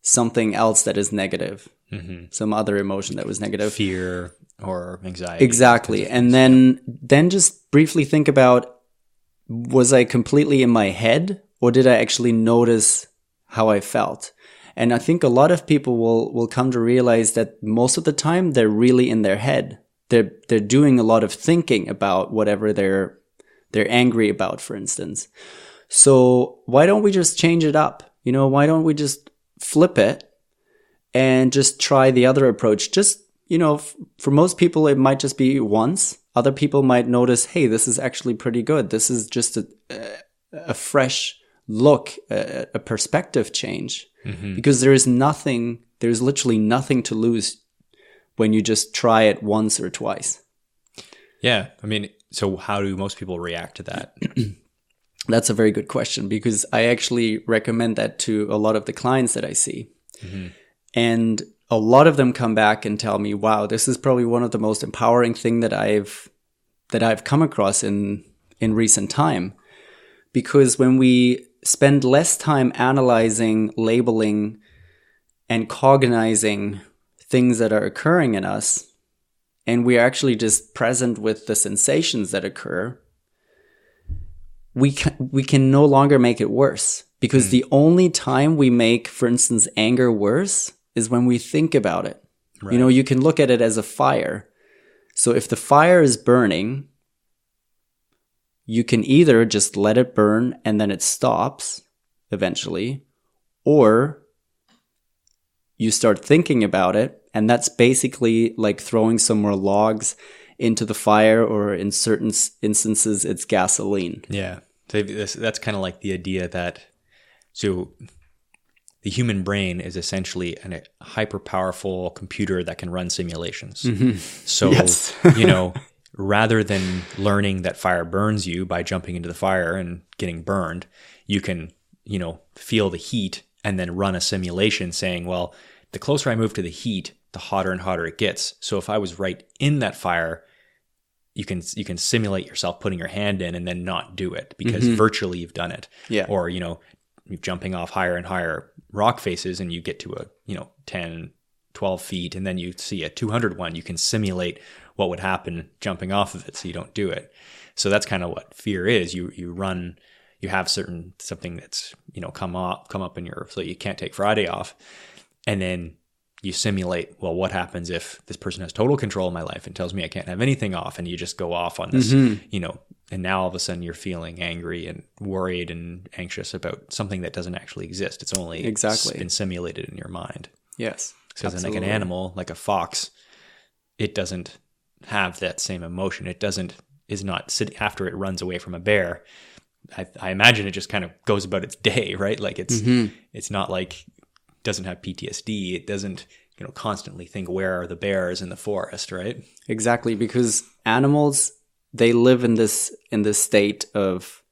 something else that is negative, some other emotion that was negative. Fear or anxiety. Exactly. And then just briefly think about, was I completely in my head or did I actually notice how I felt? And I think a lot of people will come to realize that most of the time they're really in their head. They're doing a lot of thinking about whatever they're angry about, for instance. So why don't we just change it up? Why don't we just flip it and just try the other approach? Just, for most people, it might just be once. Other people might notice, hey, this is actually pretty good. This is just a fresh look, a perspective change. Because there's literally nothing to lose when you just try it once or twice. Yeah. So how do most people react to that? That's a very good question, because I actually recommend that to a lot of the clients that I see. And a lot of them come back and tell me, wow, this is probably one of the most empowering thing that I've come across in recent time. Because when we spend less time analyzing, labeling, and cognizing things that are occurring in us, and we are actually just present with the sensations that occur, we can no longer make it worse. Because the only time we make, for instance, anger worse is when we think about it. Right. You can look at it as a fire. So if the fire is burning, you can either just let it burn and then it stops eventually, or you start thinking about it, and that's basically like throwing some more logs into the fire, or in certain instances, it's gasoline. Yeah. So that's kind of like the idea that, so the human brain is essentially a hyper powerful computer that can run simulations. So, Yes. rather than learning that fire burns you by jumping into the fire and getting burned, you can, feel the heat and then run a simulation saying, well, the closer I move to the heat, the hotter and hotter it gets. So if I was right in that fire, you can simulate yourself putting your hand in and then not do it because virtually you've done it. Yeah. Or, you're jumping off higher and higher rock faces and you get to a, 10, 12 feet and then you see a 200 one, you can simulate what would happen jumping off of it so you don't do it. So that's kind of what fear is. You have something that's, come up in so you can't take Friday off. And then you simulate, well, what happens if this person has total control of my life and tells me I can't have anything off, and you just go off on this, and now all of a sudden you're feeling angry and worried and anxious about something that doesn't actually exist. It's only been simulated in your mind. Yes. Because then like an animal, like a fox, it doesn't have that same emotion. Is not sitting after it runs away from a bear. I imagine it just kind of goes about its day, right? Like it's not like doesn't have PTSD. It doesn't, constantly think, where are the bears in the forest, right? Exactly, because animals, they live in this state of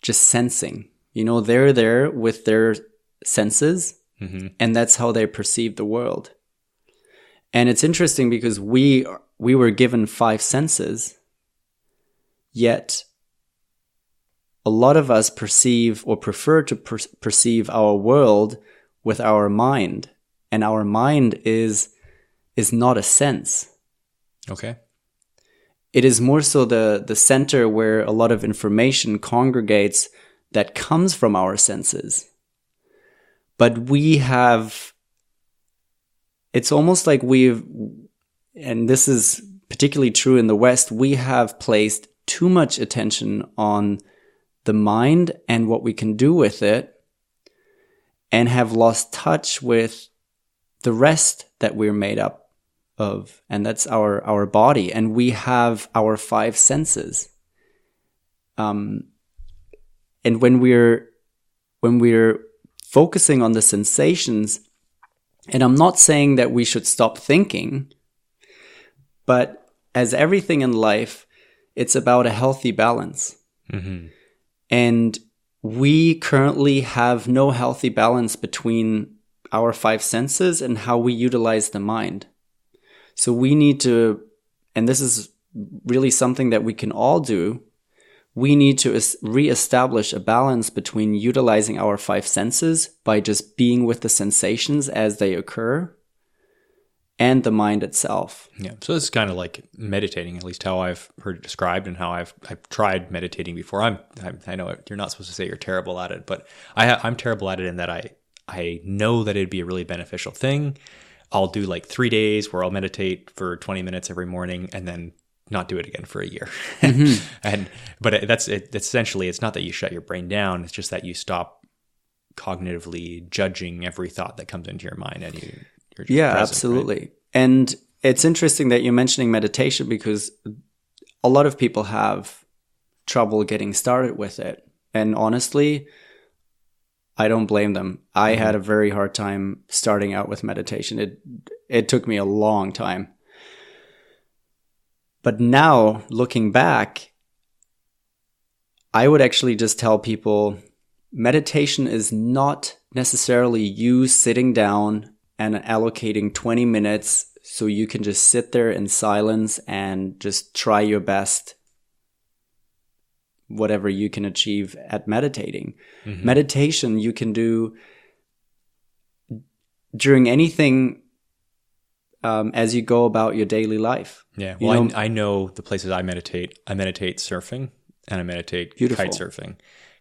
just sensing. They're there with their senses, and that's how they perceive the world. And it's interesting because we were given 5 senses, yet a lot of us perceive or prefer to perceive our world with our mind, and our mind is not a sense. Okay. It is more so the center where a lot of information congregates that comes from our senses. But it's almost like and this is particularly true in the West, we have placed too much attention on the mind and what we can do with it, and have lost touch with the rest that we're made up of, and that's our body, and we have our 5 senses. And when we're focusing on the sensations, and I'm not saying that we should stop thinking, but as everything in life, it's about a healthy balance. And we currently have no healthy balance between our 5 senses and how we utilize the mind. So we need to, and this is really something that we can all do, we need to reestablish a balance between utilizing our 5 senses by just being with the sensations as they occur, and the mind itself. Yeah. So it's kind of like meditating, at least how I've heard it described and how I've tried meditating before. I know you're not supposed to say you're terrible at it, but I'm terrible at it in that I know that it'd be a really beneficial thing. I'll do like 3 days where I'll meditate for 20 minutes every morning and then not do it again for a year. But that's essentially, it's not that you shut your brain down. It's just that you stop cognitively judging every thought that comes into your mind, and you're just present, absolutely. Right? And it's interesting that you're mentioning meditation, because a lot of people have trouble getting started with it. And honestly, I don't blame them. I had a very hard time starting out with meditation. It took me a long time. But now, looking back, I would actually just tell people meditation is not necessarily you sitting down and allocating 20 minutes so you can just sit there in silence and just try your best, whatever you can achieve at meditating. Meditation you can do during anything as you go about your daily life. Yeah. Well, I know the places I meditate. I meditate surfing and I meditate kite surfing.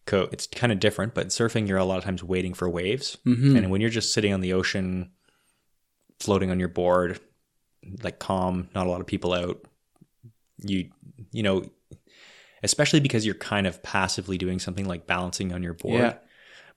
It's kind of different, but surfing, you're a lot of times waiting for waves. And when you're just sitting on the ocean, floating on your board, like calm, not a lot of people out, you know, especially because you're kind of passively doing something like balancing on your board,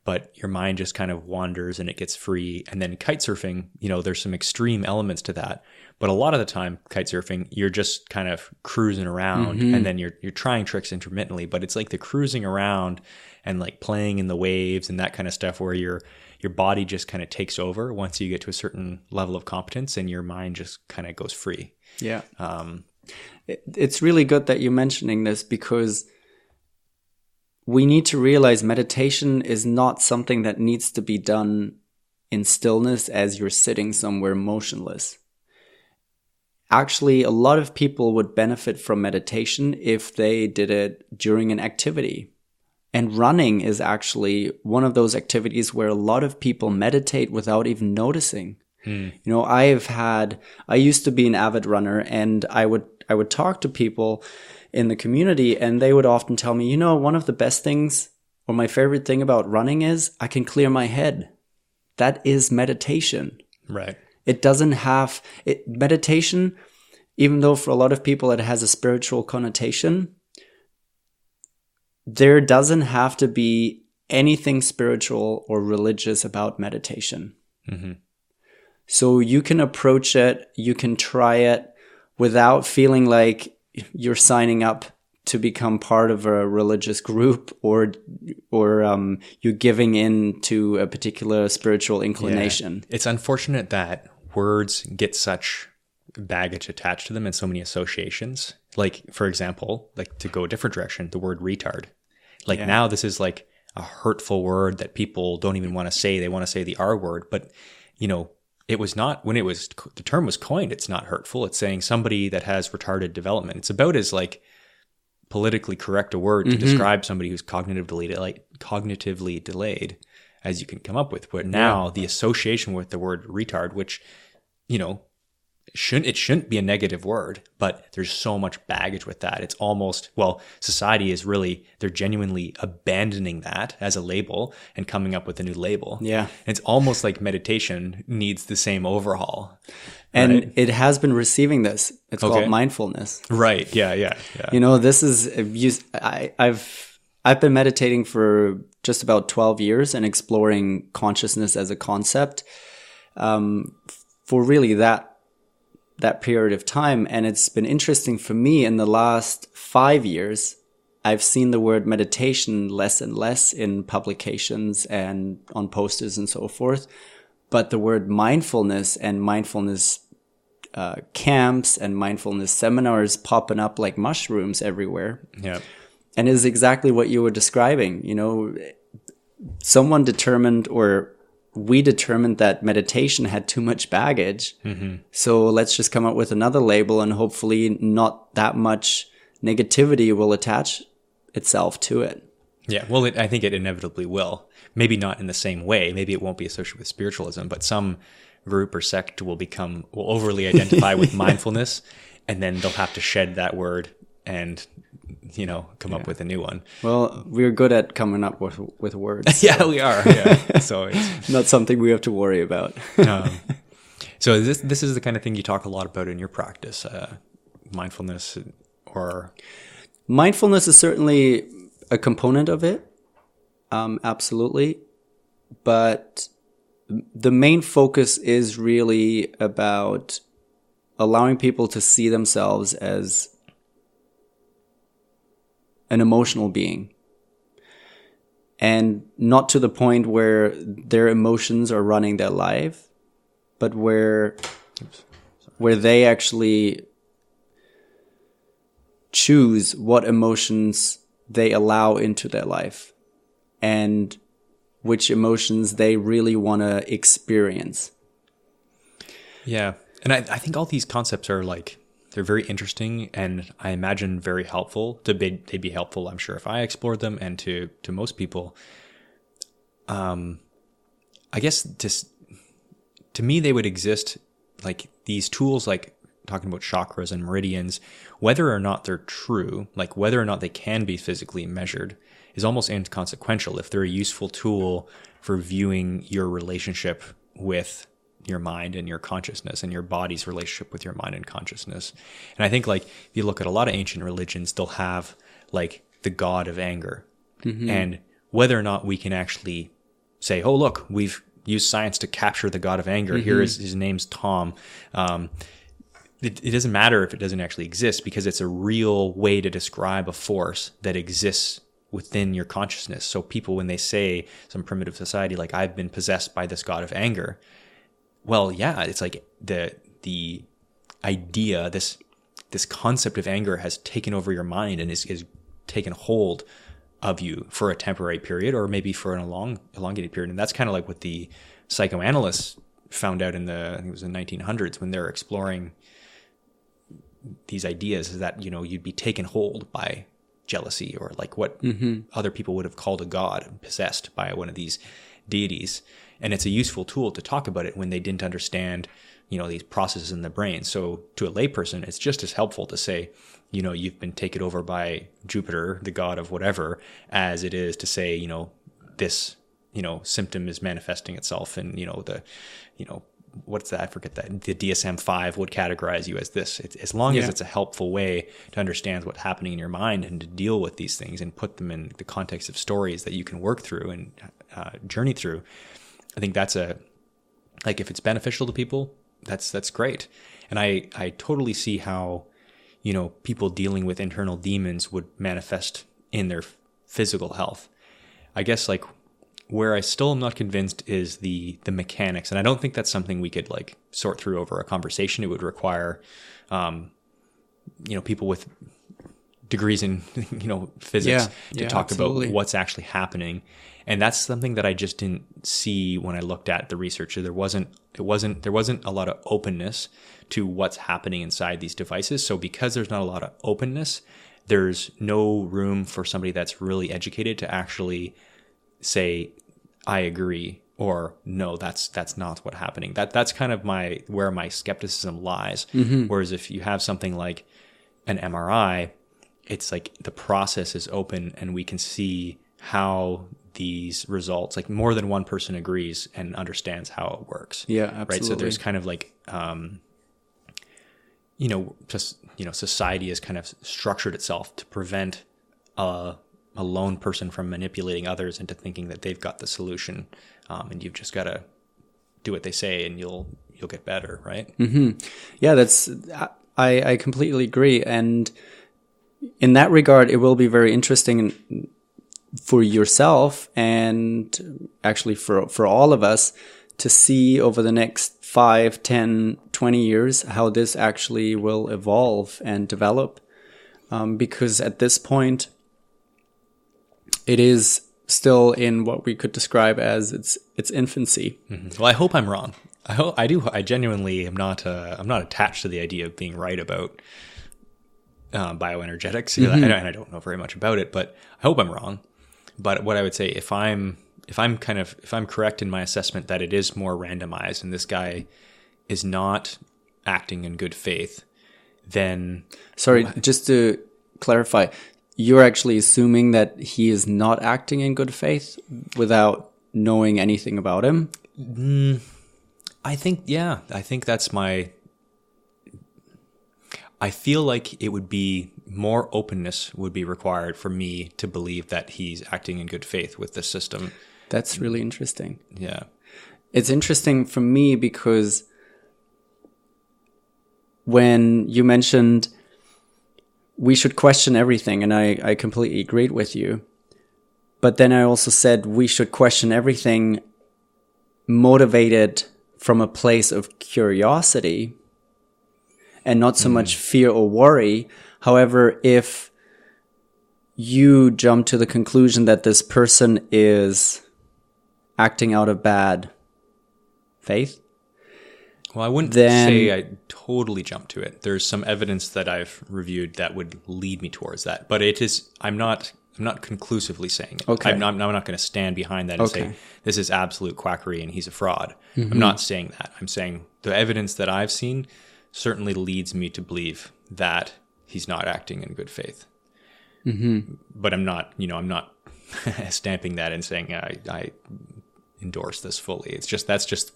but your mind just kind of wanders and it gets free. And then kite surfing, there's some extreme elements to that, but a lot of the time kite surfing, you're just kind of cruising around and then you're trying tricks intermittently, but it's like the cruising around and like playing in the waves and that kind of stuff where you're your body just kind of takes over once you get to a certain level of competence, and your mind just kind of goes free. Yeah. It's really good that you're mentioning this, because we need to realize meditation is not something that needs to be done in stillness as you're sitting somewhere motionless. Actually, a lot of people would benefit from meditation if they did it during an activity. And running is actually one of those activities where a lot of people meditate without even noticing. You know, I used to be an avid runner, and I would talk to people in the community, and they would often tell me, you know, one of the best things or my favorite thing about running is I can clear my head. That is meditation. Right. It doesn't have meditation, even though for a lot of people it has a spiritual connotation, there doesn't have to be anything spiritual or religious about meditation. Mm-hmm. So you can approach it, you can try it without feeling like you're signing up to become part of a religious group, or you're giving in to a particular spiritual inclination. Yeah. It's unfortunate that words get such baggage attached to them and so many associations. Like, for example, like, to go a different direction, the word retard. Like, now this is like a hurtful word that people don't even want to say. They want to say the R word, but you know, it was not, when the term was coined, it's not hurtful. It's saying somebody that has retarded development. It's about as like politically correct a word to describe somebody who's cognitively delayed as you can come up with. But now the association with the word retard, which, you know, shouldn't be a negative word, but there's so much baggage with that. It's almost, society is really, they're genuinely abandoning that as a label and coming up with a new label. Yeah. And it's almost like meditation needs the same overhaul. And right? It has been receiving this. It's called mindfulness. Right. Yeah. You know, this is, I've been meditating for just about 12 years and exploring consciousness as a concept for really that period of time. And it's been interesting for me in the last 5 years. I've seen the word meditation less and less in publications and on posters and so forth. But the word mindfulness and mindfulness camps and mindfulness seminars popping up like mushrooms everywhere. Yeah. And it is exactly what you were describing. You know, someone determined, or we determined, that meditation had too much baggage. Mm-hmm. So let's just come up with another label, and hopefully not that much negativity will attach itself to it. Yeah, well, I think it inevitably will. Maybe not in the same way. Maybe it won't be associated with spiritualism, but some group or sect will overly identify with mindfulness, and then they'll have to shed that word and, you know, come up with a new one. Well, we're good at coming up with words. So. Yeah, we are. Yeah, so it's not something we have to worry about. So this is the kind of thing you talk a lot about in your practice, mindfulness, or mindfulness is certainly a component of it, absolutely, but the main focus is really about allowing people to see themselves as an emotional being, and not to the point where their emotions are running their life, but where they actually choose what emotions they allow into their life and which emotions they really want to experience. Yeah. And I think all these concepts are like, they're very interesting, and I imagine very helpful. They'd be helpful, I'm sure, if I explored them, and to most people. I guess to me, they would exist like these tools, like talking about chakras and meridians, whether or not they're true, like whether or not they can be physically measured, is almost inconsequential if they're a useful tool for viewing your relationship with your mind and your consciousness, and your body's relationship with your mind and consciousness. And I think, like, if you look at a lot of ancient religions, they'll have like the god of anger. Mm-hmm. And whether or not we can actually say, oh, look, we've used science to capture the god of anger. Mm-hmm. Here is his name's Tom. It doesn't matter if it doesn't actually exist, because it's a real way to describe a force that exists within your consciousness. So people, when they say, some primitive society, like, I've been possessed by this god of anger, well, yeah, it's like the idea, this concept of anger has taken over your mind and is taken hold of you for a temporary period, or maybe for an elongated period. And that's kind of like what the psychoanalysts found out I think it was the 1900s, when they're exploring these ideas, is that, you'd be taken hold by jealousy, or like what other people would have called a god, possessed by one of these deities. And it's a useful tool to talk about it when they didn't understand, these processes in the brain. So to a layperson, it's just as helpful to say, you've been taken over by Jupiter, the god of whatever, as it is to say, this, symptom is manifesting itself, and, what's that? I forget that. The DSM-5 would categorize you as this. As long as it's a helpful way to understand what's happening in your mind and to deal with these things and put them in the context of stories that you can work through and journey through. I think that's if it's beneficial to people, that's great. And I totally see how, people dealing with internal demons would manifest in their physical health. I guess like where I still am not convinced is the mechanics. And I don't think that's something we could like sort through over a conversation. It would require, people with degrees in, physics to talk about what's actually happening. And that's something that I just didn't see when I looked at the research. There wasn't a lot of openness to what's happening inside these devices. So because there's not a lot of openness, there's no room for somebody that's really educated to actually say, I agree, or no, that's not what's happening. That's kind of where my skepticism lies. Whereas if you have something like an MRI, it's like the process is open and we can see how these results, like more than one person agrees and understands how it works. Yeah, absolutely. Right. So there's kind of like, society has kind of structured itself to prevent a lone person from manipulating others into thinking that they've got the solution. And you've just got to do what they say and you'll get better. Right. Yeah, I completely agree. And in that regard, it will be very interesting for yourself and actually for all of us to see over the next 5, 10, 20 years how this actually will evolve and develop. Because at this point, it is still in what we could describe as its infancy. Well, I hope I'm wrong. I genuinely am not. I'm not attached to the idea of being right about bioenergetics, and I don't know very much about it, but I hope I'm wrong. But what I would say, if I'm correct in my assessment that it is more randomized and this guy is not acting in good faith, then... Sorry, just to clarify, you're actually assuming that he is not acting in good faith without knowing anything about him? I think that's I feel like it would be more openness would be required for me to believe that he's acting in good faith with the system. That's really interesting. Yeah. It's interesting for me because when you mentioned we should question everything, and I completely agreed with you, but then I also said we should question everything motivated from a place of curiosity and not so much fear or worry. However, if you jump to the conclusion that this person is acting out of bad faith, well, I wouldn't say I totally jump to it. There's some evidence that I've reviewed that would lead me towards that, but I'm not conclusively saying it. Okay. I'm not going to stand behind that and say this is absolute quackery and he's a fraud. I'm not saying that. I'm saying the evidence that I've seen certainly leads me to believe that he's not acting in good faith. But I'm not stamping that and saying I endorse this fully. It's just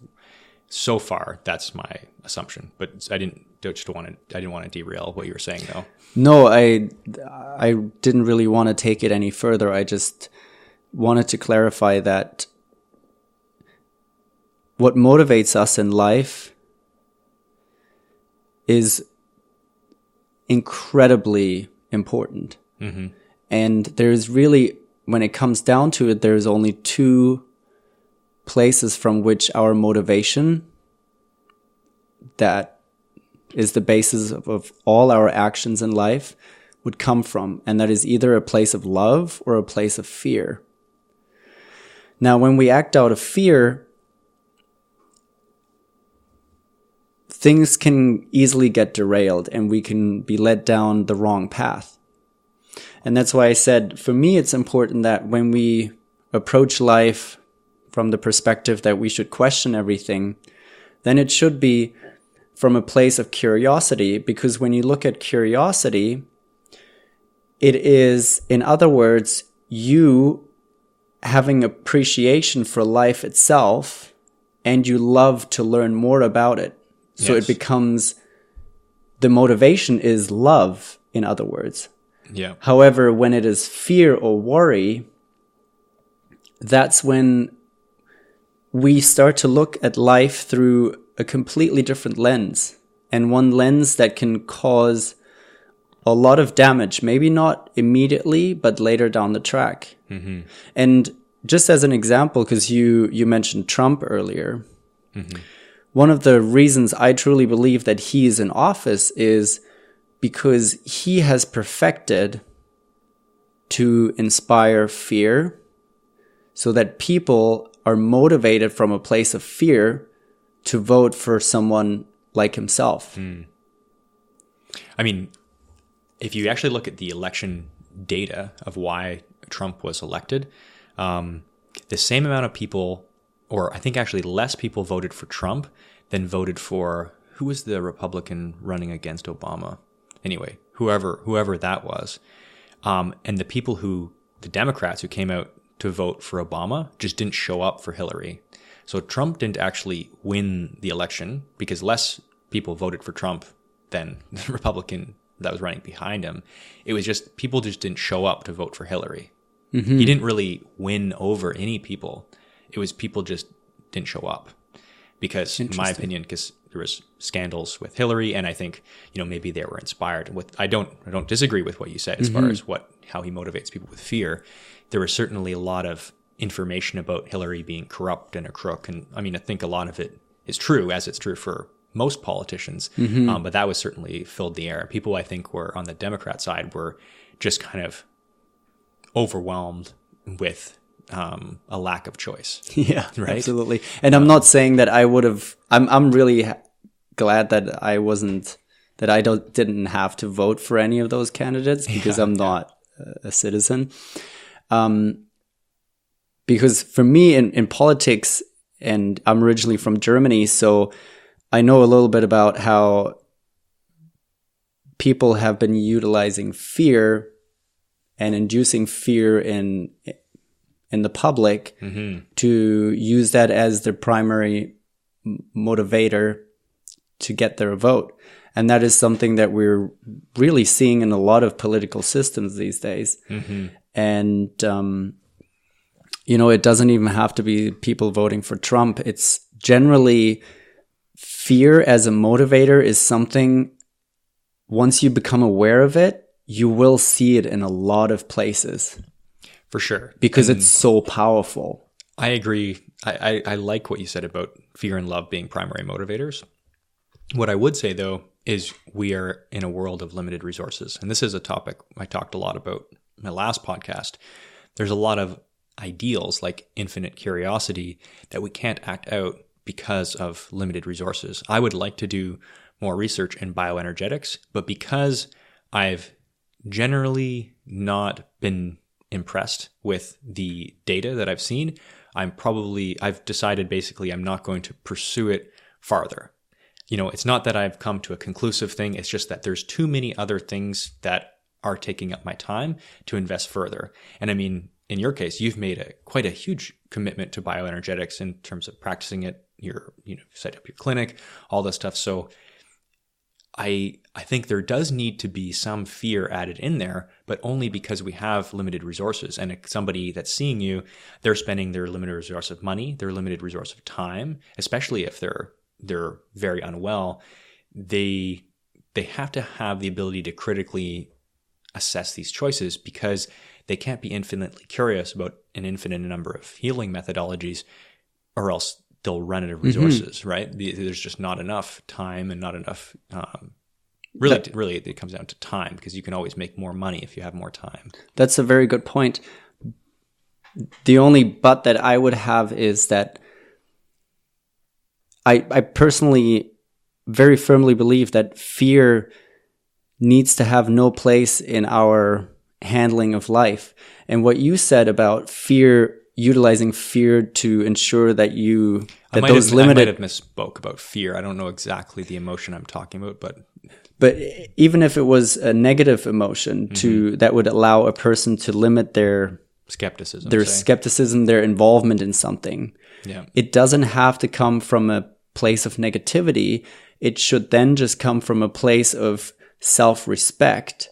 so far that's my assumption. But I didn't want to derail what you were saying though. No, I didn't really want to take it any further. I just wanted to clarify that what motivates us in life is incredibly important. And there's really when it comes down to it, there's only two places from which our motivation, that is the basis of all our actions in life, would come from. And that is either a place of love or a place of fear. Now, when we act out of fear, things can easily get derailed and we can be led down the wrong path. And that's why I said, for me, it's important that when we approach life from the perspective that we should question everything, then it should be from a place of curiosity. Because when you look at curiosity, it is, in other words, you having appreciation for life itself, and you love to learn more about it. So It becomes, the motivation is love, in other words. Yeah. However, when it is fear or worry, that's when we start to look at life through a completely different lens, and one lens that can cause a lot of damage, maybe not immediately, but later down the track. Mm-hmm. And just as an example, because you mentioned Trump earlier, mm-hmm. One of the reasons I truly believe that he is in office is because he has perfected to inspire fear, so that people are motivated from a place of fear to vote for someone like himself. I mean, if you actually look at the election data of why Trump was elected, the same amount of people, or I think actually less people, voted for Trump than voted for, who was the Republican running against Obama? Anyway, whoever that was. And the Democrats who came out to vote for Obama just didn't show up for Hillary. So Trump didn't actually win the election because less people voted for Trump than the Republican that was running behind him. It was just, people just didn't show up to vote for Hillary. Mm-hmm. He didn't really win over any people. It was people just didn't show up. Because, in my opinion, because there was scandals with Hillary, and I think, maybe they were inspired with. I don't disagree with what you said as far as how he motivates people with fear. There was certainly a lot of information about Hillary being corrupt and a crook, and I think a lot of it is true, as it's true for most politicians. Mm-hmm. But that was certainly filled the air. People, I think, were on the Democrat side were just kind of overwhelmed with a lack of choice. Yeah, right? Absolutely. And I'm not saying that I would have, I'm really glad that I didn't have to vote for any of those candidates, because I'm not a citizen. Because for me in politics, and I'm originally from Germany, so I know a little bit about how people have been utilizing fear and inducing fear in the public, mm-hmm. to use that as their primary motivator to get their vote. And that is something that we're really seeing in a lot of political systems these days. Mm-hmm. And, it doesn't even have to be people voting for Trump. It's generally fear as a motivator is something, once you become aware of it, you will see it in a lot of places. For sure. Because it's so powerful. I agree. I like what you said about fear and love being primary motivators. What I would say, though, is we are in a world of limited resources. And this is a topic I talked a lot about in my last podcast. There's a lot of ideals like infinite curiosity that we can't act out because of limited resources. I would like to do more research in bioenergetics, but because I've generally not been impressed with the data that I've seen, I've decided basically I'm not going to pursue it farther. It's not that I've come to a conclusive thing. It's just that there's too many other things that are taking up my time to invest further. And in your case, you've made quite a huge commitment to bioenergetics in terms of practicing it. You're, set up your clinic, all this stuff. So I think there does need to be some fear added in there, but only because we have limited resources. And somebody that's seeing you, they're spending their limited resource of money, their limited resource of time, especially if they're very unwell. They have to have the ability to critically assess these choices, because they can't be infinitely curious about an infinite number of healing methodologies, or else they'll run out of resources, right? There's just not enough time and not enough. Really, it comes down to time, because you can always make more money if you have more time. That's a very good point. The only but that I would have is that I personally very firmly believe that fear needs to have no place in our handling of life. And what you said about fear, utilizing fear to ensure that I might have misspoke about fear. I don't know exactly the emotion I'm talking about, but even if it was a negative emotion that would allow a person to limit their skepticism, their involvement in something. Yeah. It doesn't have to come from a place of negativity. It should then just come from a place of self-respect,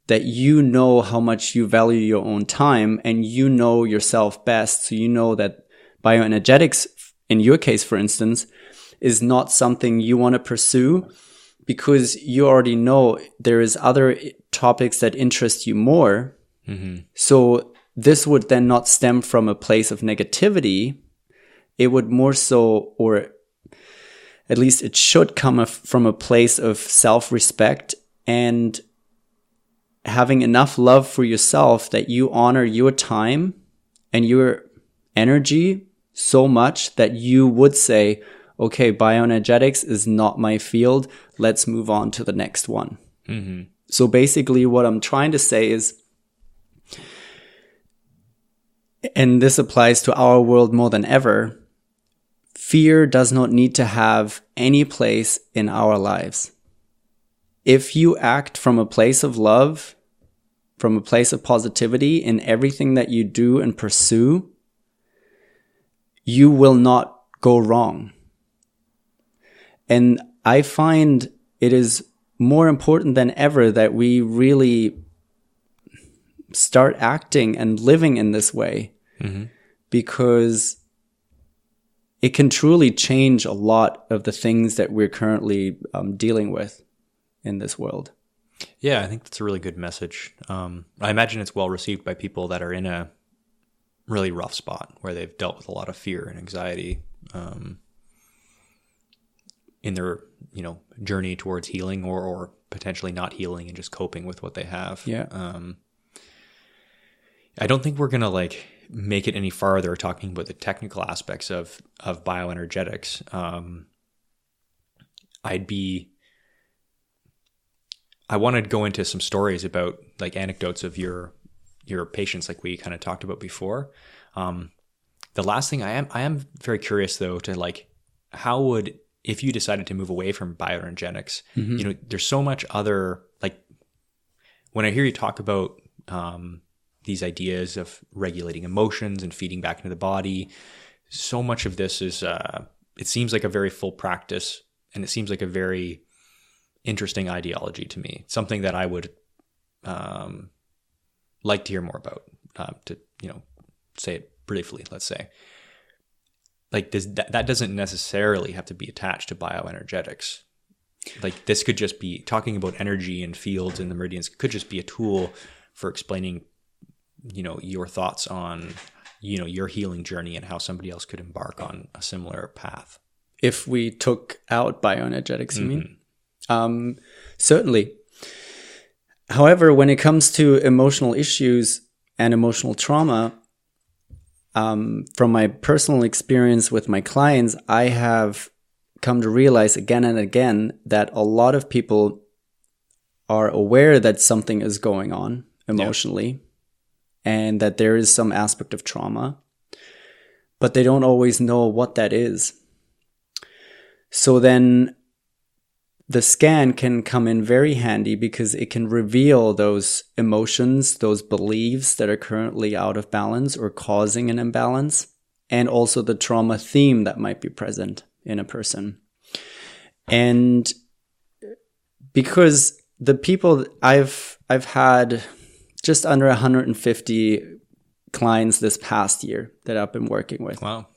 that you know how much you value your own time and you know yourself best. So you know that bioenergetics, in your case, for instance, is not something you want to pursue because you already know there is other topics that interest you more. So this would then not stem from a place of negativity. It would more so, or at least it should come from a place of self-respect and having enough love for yourself that you honor your time and your energy so much that you would say, okay, bioenergetics is not my field. Let's move on to the next one. So basically what I'm trying to say is, and this applies to our world more than ever, fear does not need to have any place in our lives. If you act from a place of love, from a place of positivity in everything that you do and pursue, you will not go wrong. And I find it is more important than ever that we really start acting and living in this way, because it can truly change a lot of the things that we're currently dealing with in this world. Yeah, I think that's a really good message. I imagine it's well received by people that are in a really rough spot where they've dealt with a lot of fear and anxiety in their journey towards healing or potentially not healing and just coping with what they have. Yeah. I don't think we're gonna make it any farther talking about the technical aspects of bioenergetics. I want to go into some stories about anecdotes of your patients, like we kind of talked about before. The last thing I am very curious though to how would, if you decided to move away from bioenergetics, there's so much other, when I hear you talk about these ideas of regulating emotions and feeding back into the body, so much of this is, it seems like a very full practice, and it seems like a very interesting ideology to me. Something that I would like to hear more about, to say it briefly, let's say. That doesn't necessarily have to be attached to bioenergetics. This could just be talking about energy and fields and the meridians, could just be a tool for explaining your thoughts on your healing journey and how somebody else could embark on a similar path. If we took out bioenergetics, you mean? Certainly. However, when it comes to emotional issues and emotional trauma, from my personal experience with my clients, I have come to realize again and again that a lot of people are aware that something is going on emotionally, and that there is some aspect of trauma, but they don't always know what that is. So then the scan can come in very handy because it can reveal those emotions, those beliefs that are currently out of balance or causing an imbalance, and also the trauma theme that might be present in a person. And because the people I've had just under 150 clients this past year that I've been working with. Wow.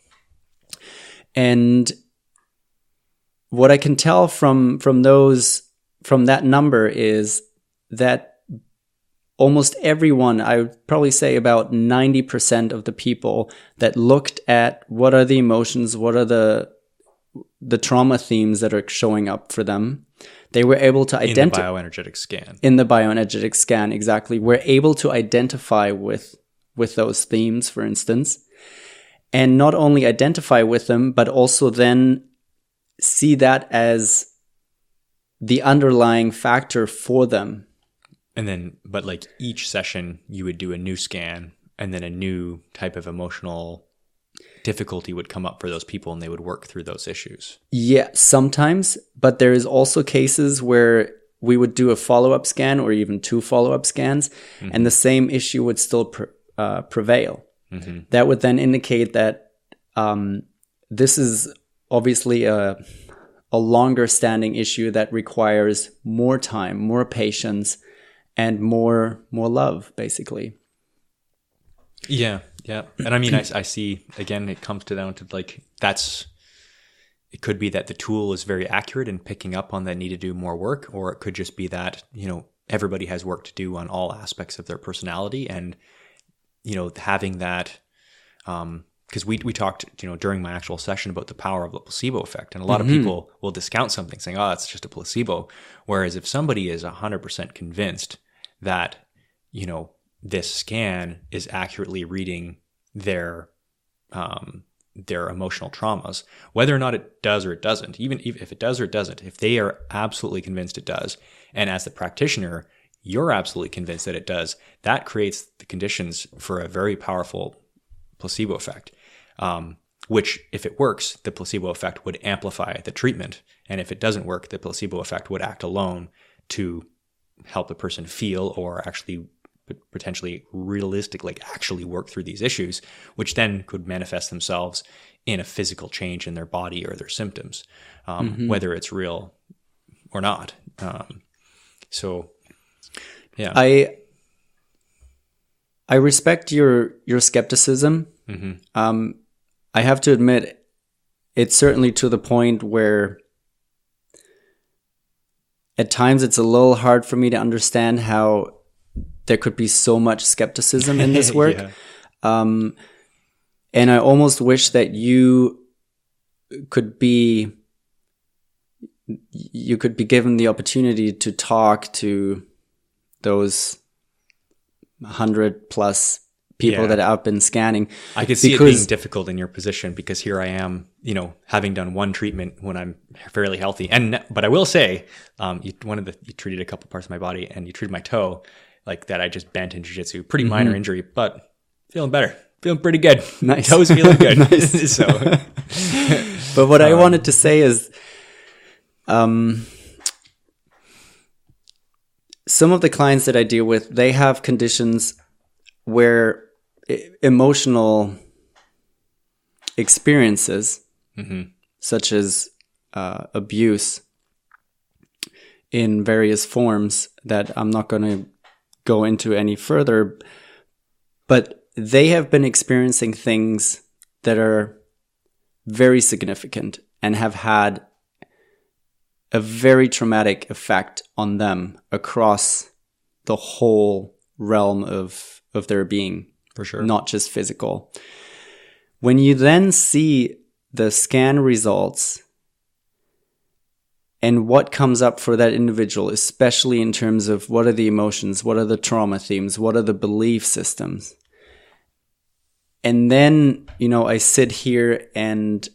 And what I can tell from that number is that almost everyone, I would probably say about 90% of the people that looked at what are the emotions, what are the trauma themes that are showing up for them, they were able to identify in the bioenergetic scan. In the bioenergetic scan, exactly. We're able to identify with those themes, for instance, and not only identify with them, but also then see that as the underlying factor for them. And then, but like each session, you would do a new scan, and then a new type of emotional difficulty would come up for those people, and they would work through those issues. Yeah, sometimes, but there is also cases where we would do a follow-up scan or even 2 follow-up scans, and the same issue would still prevail. That would then indicate that this is obviously a longer standing issue that requires more time, more patience, and more love, basically. Yeah. And I mean, I see, again, it comes down to like, it could be that the tool is very accurate in picking up on that need to do more work, or it could just be that, everybody has work to do on all aspects of their personality. And, having that, because we talked, during my actual session about the power of the placebo effect. And a lot of people will discount something saying, oh, it's just a placebo. Whereas if somebody is 100% convinced that, this scan is accurately reading their emotional traumas, whether or not it does or it doesn't, even if it does or it doesn't, if they are absolutely convinced it does, and as the practitioner, you're absolutely convinced that it does, that creates the conditions for a very powerful placebo effect, which if it works, the placebo effect would amplify the treatment. And if it doesn't work, the placebo effect would act alone to help the person feel or actually potentially realistically actually work through these issues, which then could manifest themselves in a physical change in their body or their symptoms, whether it's real or not. So, yeah. I respect your skepticism. I have to admit, it's certainly to the point where at times it's a little hard for me to understand how there could be so much skepticism in this work. And I almost wish that you could be given the opportunity to talk to those 100+ people that I've been scanning. I could see it being difficult in your position, because here I am, having done one treatment when I'm fairly healthy. But I will say, you treated a couple parts of my body, and you treated my toe like that. I just bent in jiu-jitsu, pretty minor injury, but feeling better, feeling pretty good. Nice. Toes feeling good. Nice. So, but what I wanted to say is, some of the clients that I deal with, they have conditions where emotional experiences, such as abuse in various forms that I'm not going to go into any further, but they have been experiencing things that are very significant and have had a very traumatic effect on them across the whole realm of their being. For sure. Not just physical. When you then see the scan results and what comes up for that individual, especially in terms of what are the emotions, what are the trauma themes, what are the belief systems, and then, I sit here and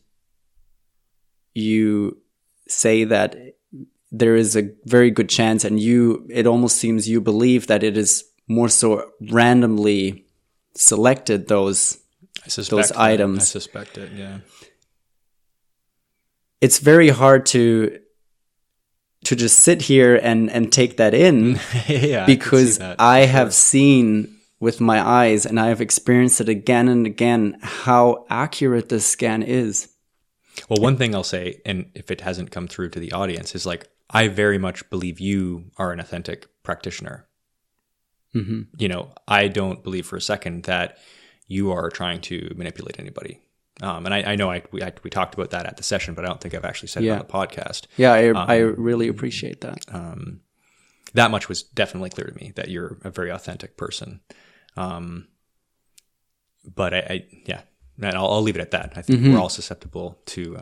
you say that there is a very good chance, and it almost seems you believe that it is more so randomly selected those items. I suspect it, yeah. It's very hard to just sit here and take that in because I have seen with my eyes, and I have experienced it again and again, how accurate this scan is. Well, one thing I'll say, and if it hasn't come through to the audience, is like, I very much believe you are an authentic practitioner. I don't believe for a second that you are trying to manipulate anybody. And I know we talked about that at the session, but I don't think I've actually said it on the podcast. Yeah, I really appreciate that. that much was definitely clear to me, that you're a very authentic person. But yeah, and I'll leave it at that. I think we're all susceptible to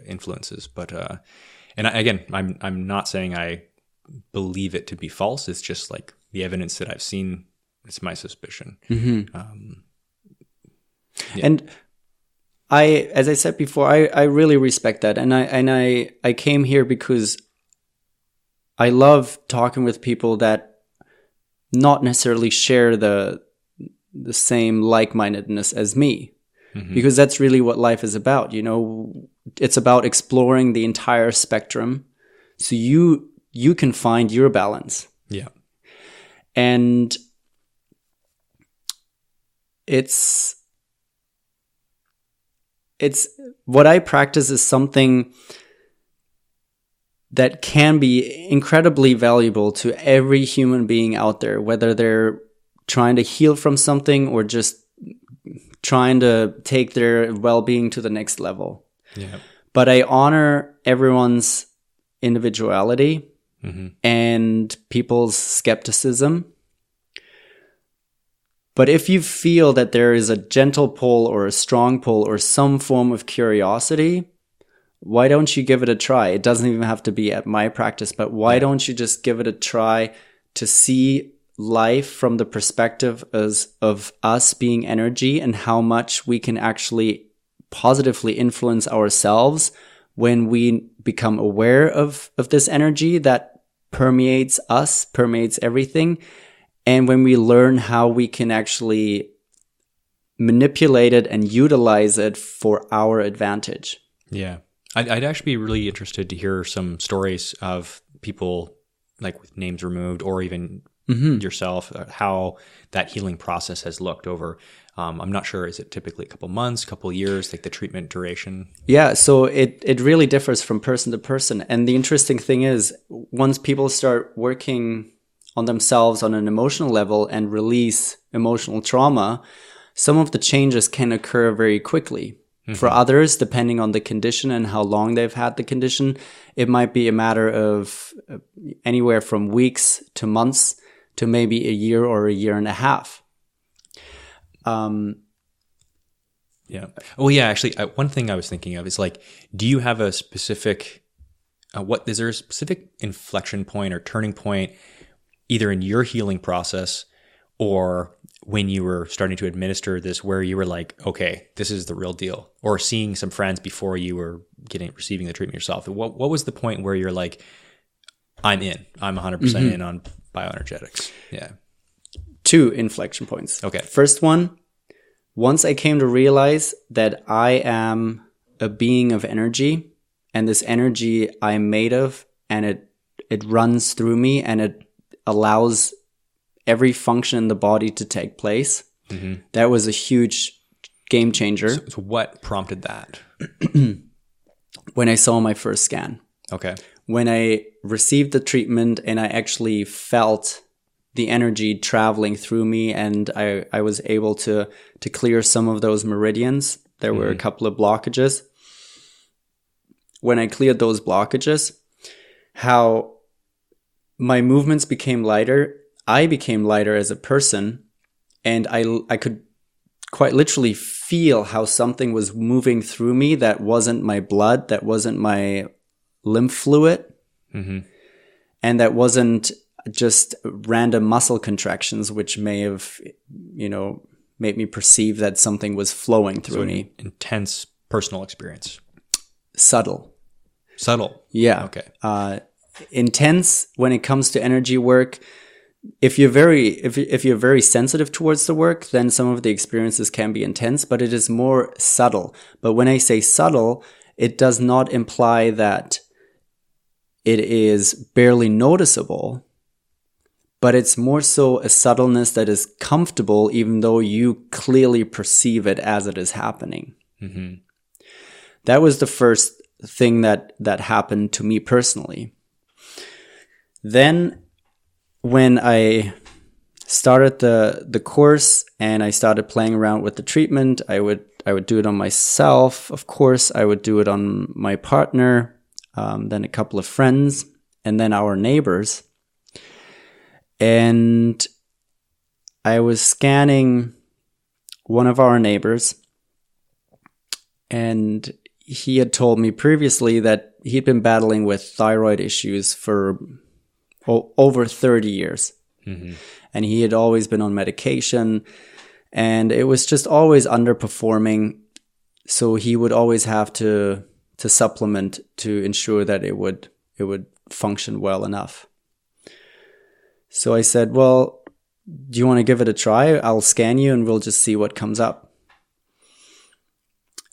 influences, but again, I'm not saying I believe it to be false. It's just like the evidence that I've seen. It's my suspicion. Yeah. And as I said before, I really respect that, and I came here because I love talking with people that not necessarily share the same like-mindedness as me, because that's really what life is about. You know, it's about exploring the entire spectrum, so you can find your balance. Yeah, and it's what I practice is something that can be incredibly valuable to every human being out there, whether they're trying to heal from something or just trying to take their well-being to the next level. Yeah. But I honor everyone's individuality and people's skepticism. But if you feel that there is a gentle pull or a strong pull or some form of curiosity, why don't you give it a try? It doesn't even have to be at my practice, but why don't you just give it a try to see life from the perspective of us being energy, and how much we can actually positively influence ourselves when we become aware of this energy that permeates us, permeates everything. And when we learn how we can actually manipulate it and utilize it for our advantage. Yeah. I'd actually be really interested to hear some stories of people like with names removed, or even yourself, how that healing process has looked over. I'm not sure, is it typically a couple months, couple years, like the treatment duration? Yeah, so it really differs from person to person. And the interesting thing is, once people start working on themselves on an emotional level and release emotional trauma, some of the changes can occur very quickly. For others, depending on the condition and how long they've had the condition, it might be a matter of anywhere from weeks to months to maybe a year or a year and a half. Yeah. Oh, yeah. Actually, one thing I was thinking of is like, do you have a specific, is there a specific inflection point or turning point, either in your healing process or when you were starting to administer this, where you were like, okay, this is the real deal, or seeing some friends before you were receiving the treatment yourself? What was the point where you're like, I'm 100% in on bioenergetics? Yeah. 2 inflection points. Okay. First one, once I came to realize that I am a being of energy, and this energy I'm made of, and it runs through me, and it allows every function in the body to take place. That was a huge game changer. So what prompted that? When I saw my first scan. Okay. When I received the treatment and I actually felt the energy traveling through me, and I was able to clear some of those meridians. There were a couple of blockages. When I cleared those blockages, how my movements became lighter, I became lighter as a person, and I could quite literally feel how something was moving through me that wasn't my blood, that wasn't my lymph fluid, and that wasn't just random muscle contractions, which may have, made me perceive that something was flowing through me. Intense personal experience. Subtle. Yeah. Okay. Intense when it comes to energy work. If you're very sensitive towards the work, then some of the experiences can be intense, but it is more subtle. But when I say subtle, it does not imply that it is barely noticeable, but it's more so a subtleness that is comfortable, even though you clearly perceive it as it is happening. That was the first thing that happened to me personally. Then when I started the course and I started playing around with the treatment, I would do it on myself. Of course, I would do it on my partner, then a couple of friends, and then our neighbors. And I was scanning one of our neighbors, and he had told me previously that he'd been battling with thyroid issues for over 30 years. Mm-hmm. And he had always been on medication, and it was just always underperforming. So he would always have to supplement to ensure that it would function well enough. So I said, well, do you want to give it a try? I'll scan you and we'll just see what comes up.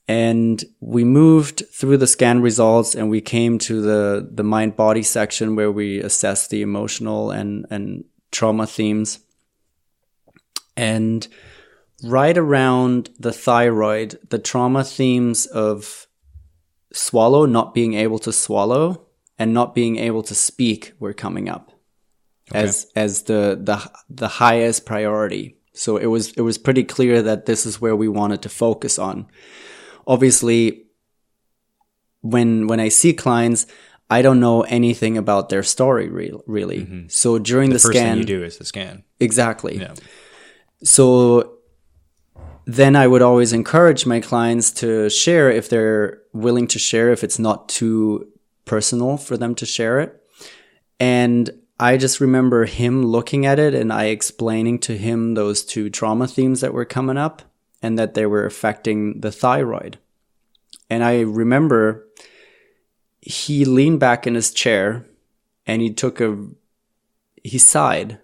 And we moved through the scan results, and we came to the mind-body section where we assess the emotional and trauma themes. And right around the thyroid, the trauma themes of not being able to swallow, and not being able to speak were coming up. Okay. As the highest priority. So it was pretty clear that this is where we wanted to focus on. Obviously, when I see clients, I don't know anything about their story really. Mm-hmm. So during the scan, first thing you do is the scan. Exactly. Yeah. So then I would always encourage my clients to share if they're willing to share, if it's not too personal for them to share it. And I just remember him looking at it and I explaining to him those two trauma themes that were coming up and that they were affecting the thyroid. And I remember he leaned back in his chair and he sighed.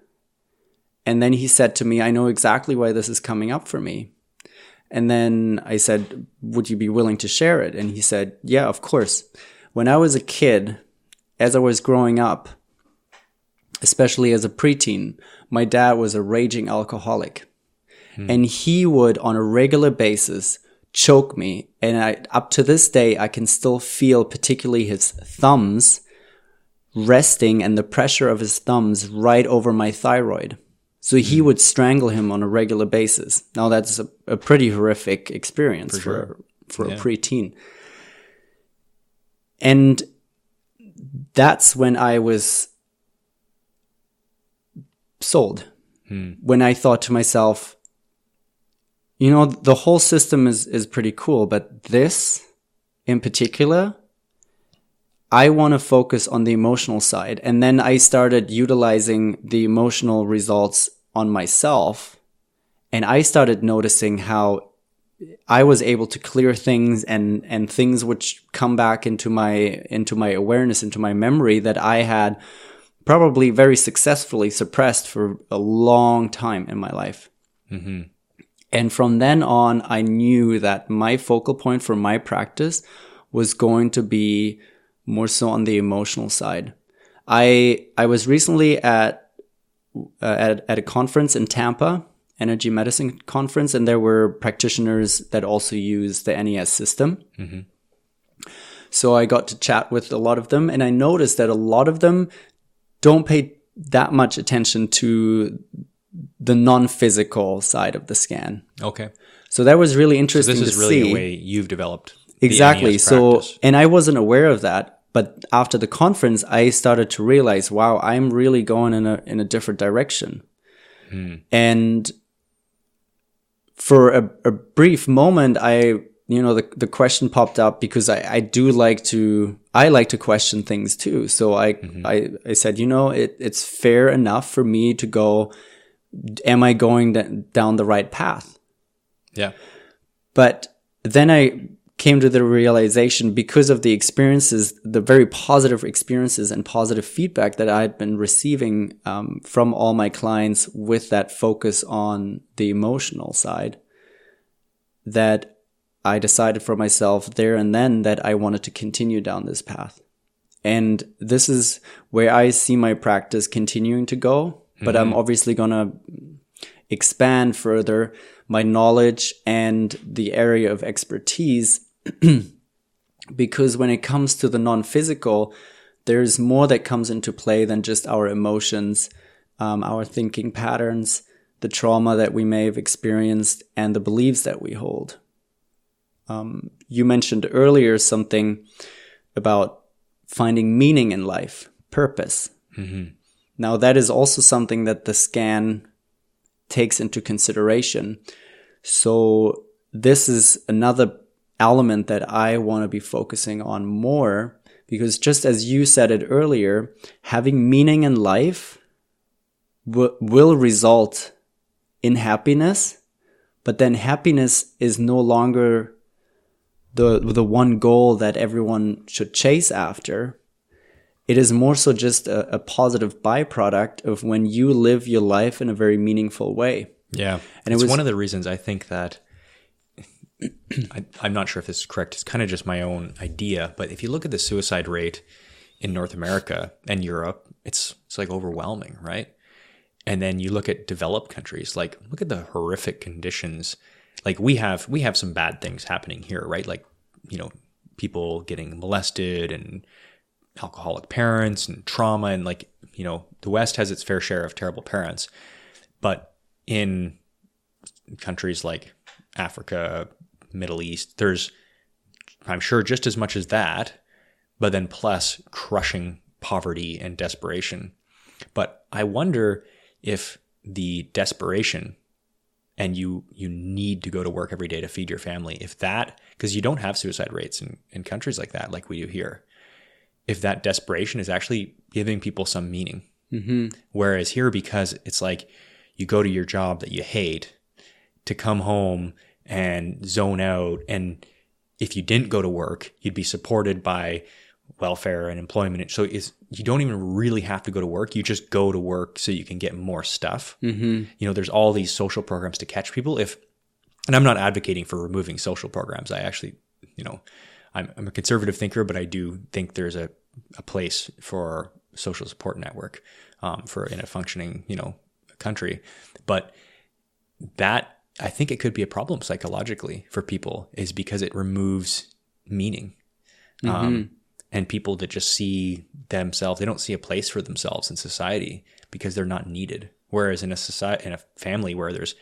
And then he said to me, I know exactly why this is coming up for me. And then I said, would you be willing to share it? And he said, yeah, of course. When I was a kid, as I was growing up, especially as a preteen, my dad was a raging alcoholic. And he would, on a regular basis, choke me. And up to this day, I can still feel particularly his thumbs resting and the pressure of his thumbs right over my thyroid. So he would strangle him on a regular basis. Now, that's a pretty horrific experience for a preteen. And that's when I was sold. When I thought to myself, you know, the whole system is pretty cool, but this in particular, I want to focus on the emotional side. And then I started utilizing the emotional results on myself. And I started noticing how I was able to clear things and things which come back into my awareness, into my memory that I had probably very successfully suppressed for a long time in my life. Mm-hmm. And from then on, I knew that my focal point for my practice was going to be more so on the emotional side. I was recently at a conference in Tampa, energy medicine conference, and there were practitioners that also use the NES system. Mm-hmm. So I got to chat with a lot of them, and I noticed that a lot of them don't pay that much attention to the non-physical side of the scan. Okay. So that was really interesting to see. So this is really a way you've developed. Exactly. So, and I wasn't aware of that, but after the conference, I started to realize, wow, I'm really going in a different direction. And for a brief moment, the question popped up because I like to question things too. So I said, it's fair enough for me to go, am I going down the right path? Yeah. But then I came to the realization, because of the experiences, the very positive experiences and positive feedback that I had been receiving from all my clients with that focus on the emotional side, that I decided for myself there and then that I wanted to continue down this path. And this is where I see my practice continuing to go. But I'm obviously going to expand further my knowledge and the area of expertise because when it comes to the non-physical, there's more that comes into play than just our emotions, our thinking patterns, the trauma that we may have experienced, and the beliefs that we hold. You mentioned earlier something about finding meaning in life, purpose. Now, that is also something that the scan takes into consideration. So this is another element that I want to be focusing on more, because just as you said it earlier, having meaning in life will result in happiness, but then happiness is no longer the one goal that everyone should chase after. It is more so just a positive byproduct of when you live your life in a very meaningful way. Yeah. And it's one of the reasons I think that I'm not sure if this is correct. It's kind of just my own idea. But if you look at the suicide rate in North America and Europe, it's like overwhelming, right? And then you look at developed countries, like look at the horrific conditions. Like we have some bad things happening here, right? Like, you know, people getting molested and alcoholic parents and trauma, and like, you know, the West has its fair share of terrible parents. But in countries like Africa, Middle East, there's, I'm sure, just as much as that, but then plus crushing poverty and desperation. But I wonder if the desperation and you need to go to work every day to feed your family, if that, because you don't have suicide rates in countries like that, like we do here, if that desperation is actually giving people some meaning. Mm-hmm. Whereas here, because it's like you go to your job that you hate to come home and zone out. And if you didn't go to work, you'd be supported by welfare and employment. So you don't even really have to go to work. You just go to work so you can get more stuff. Mm-hmm. You know, there's all these social programs to catch people. And I'm not advocating for removing social programs. I actually, you know, I'm a conservative thinker, but I do think there's a place for social support network in a functioning, you know, country. But that, I think it could be a problem psychologically for people, is because it removes meaning. Mm-hmm. And people that just see themselves, they don't see a place for themselves in society because they're not needed. Whereas in a family where there's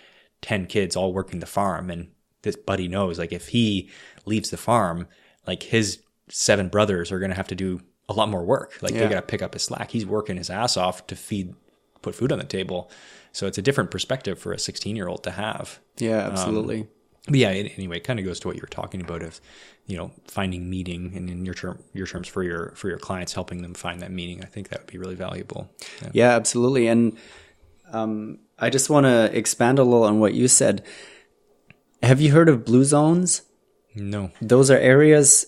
10 kids all working the farm, and this buddy knows, like, if he leaves the farm, like his 7 brothers are going to have to do a lot more work. Like they got to pick up his slack. He's working his ass off to put food on the table. So it's a different perspective for a 16-year-old to have. Yeah, absolutely. But yeah, anyway, it kind of goes to what you were talking about of, you know, finding meaning, and in your terms for your clients, helping them find that meaning. I think that would be really valuable. Yeah, absolutely. And I just want to expand a little on what you said. Have you heard of blue zones? No. Those are areas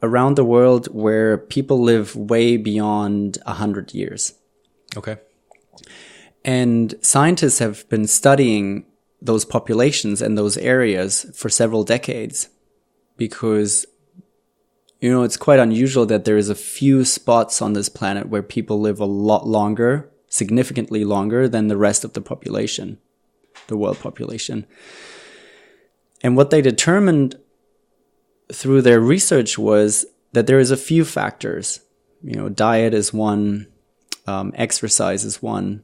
around the world where people live way beyond 100 years. Okay. And scientists have been studying those populations and those areas for several decades, because, you know, it's quite unusual that there is a few spots on this planet where people live a lot longer, significantly longer than the rest of the population, the world population. And what they determined through their research was that there is a few factors. You know, diet is one, exercise is one.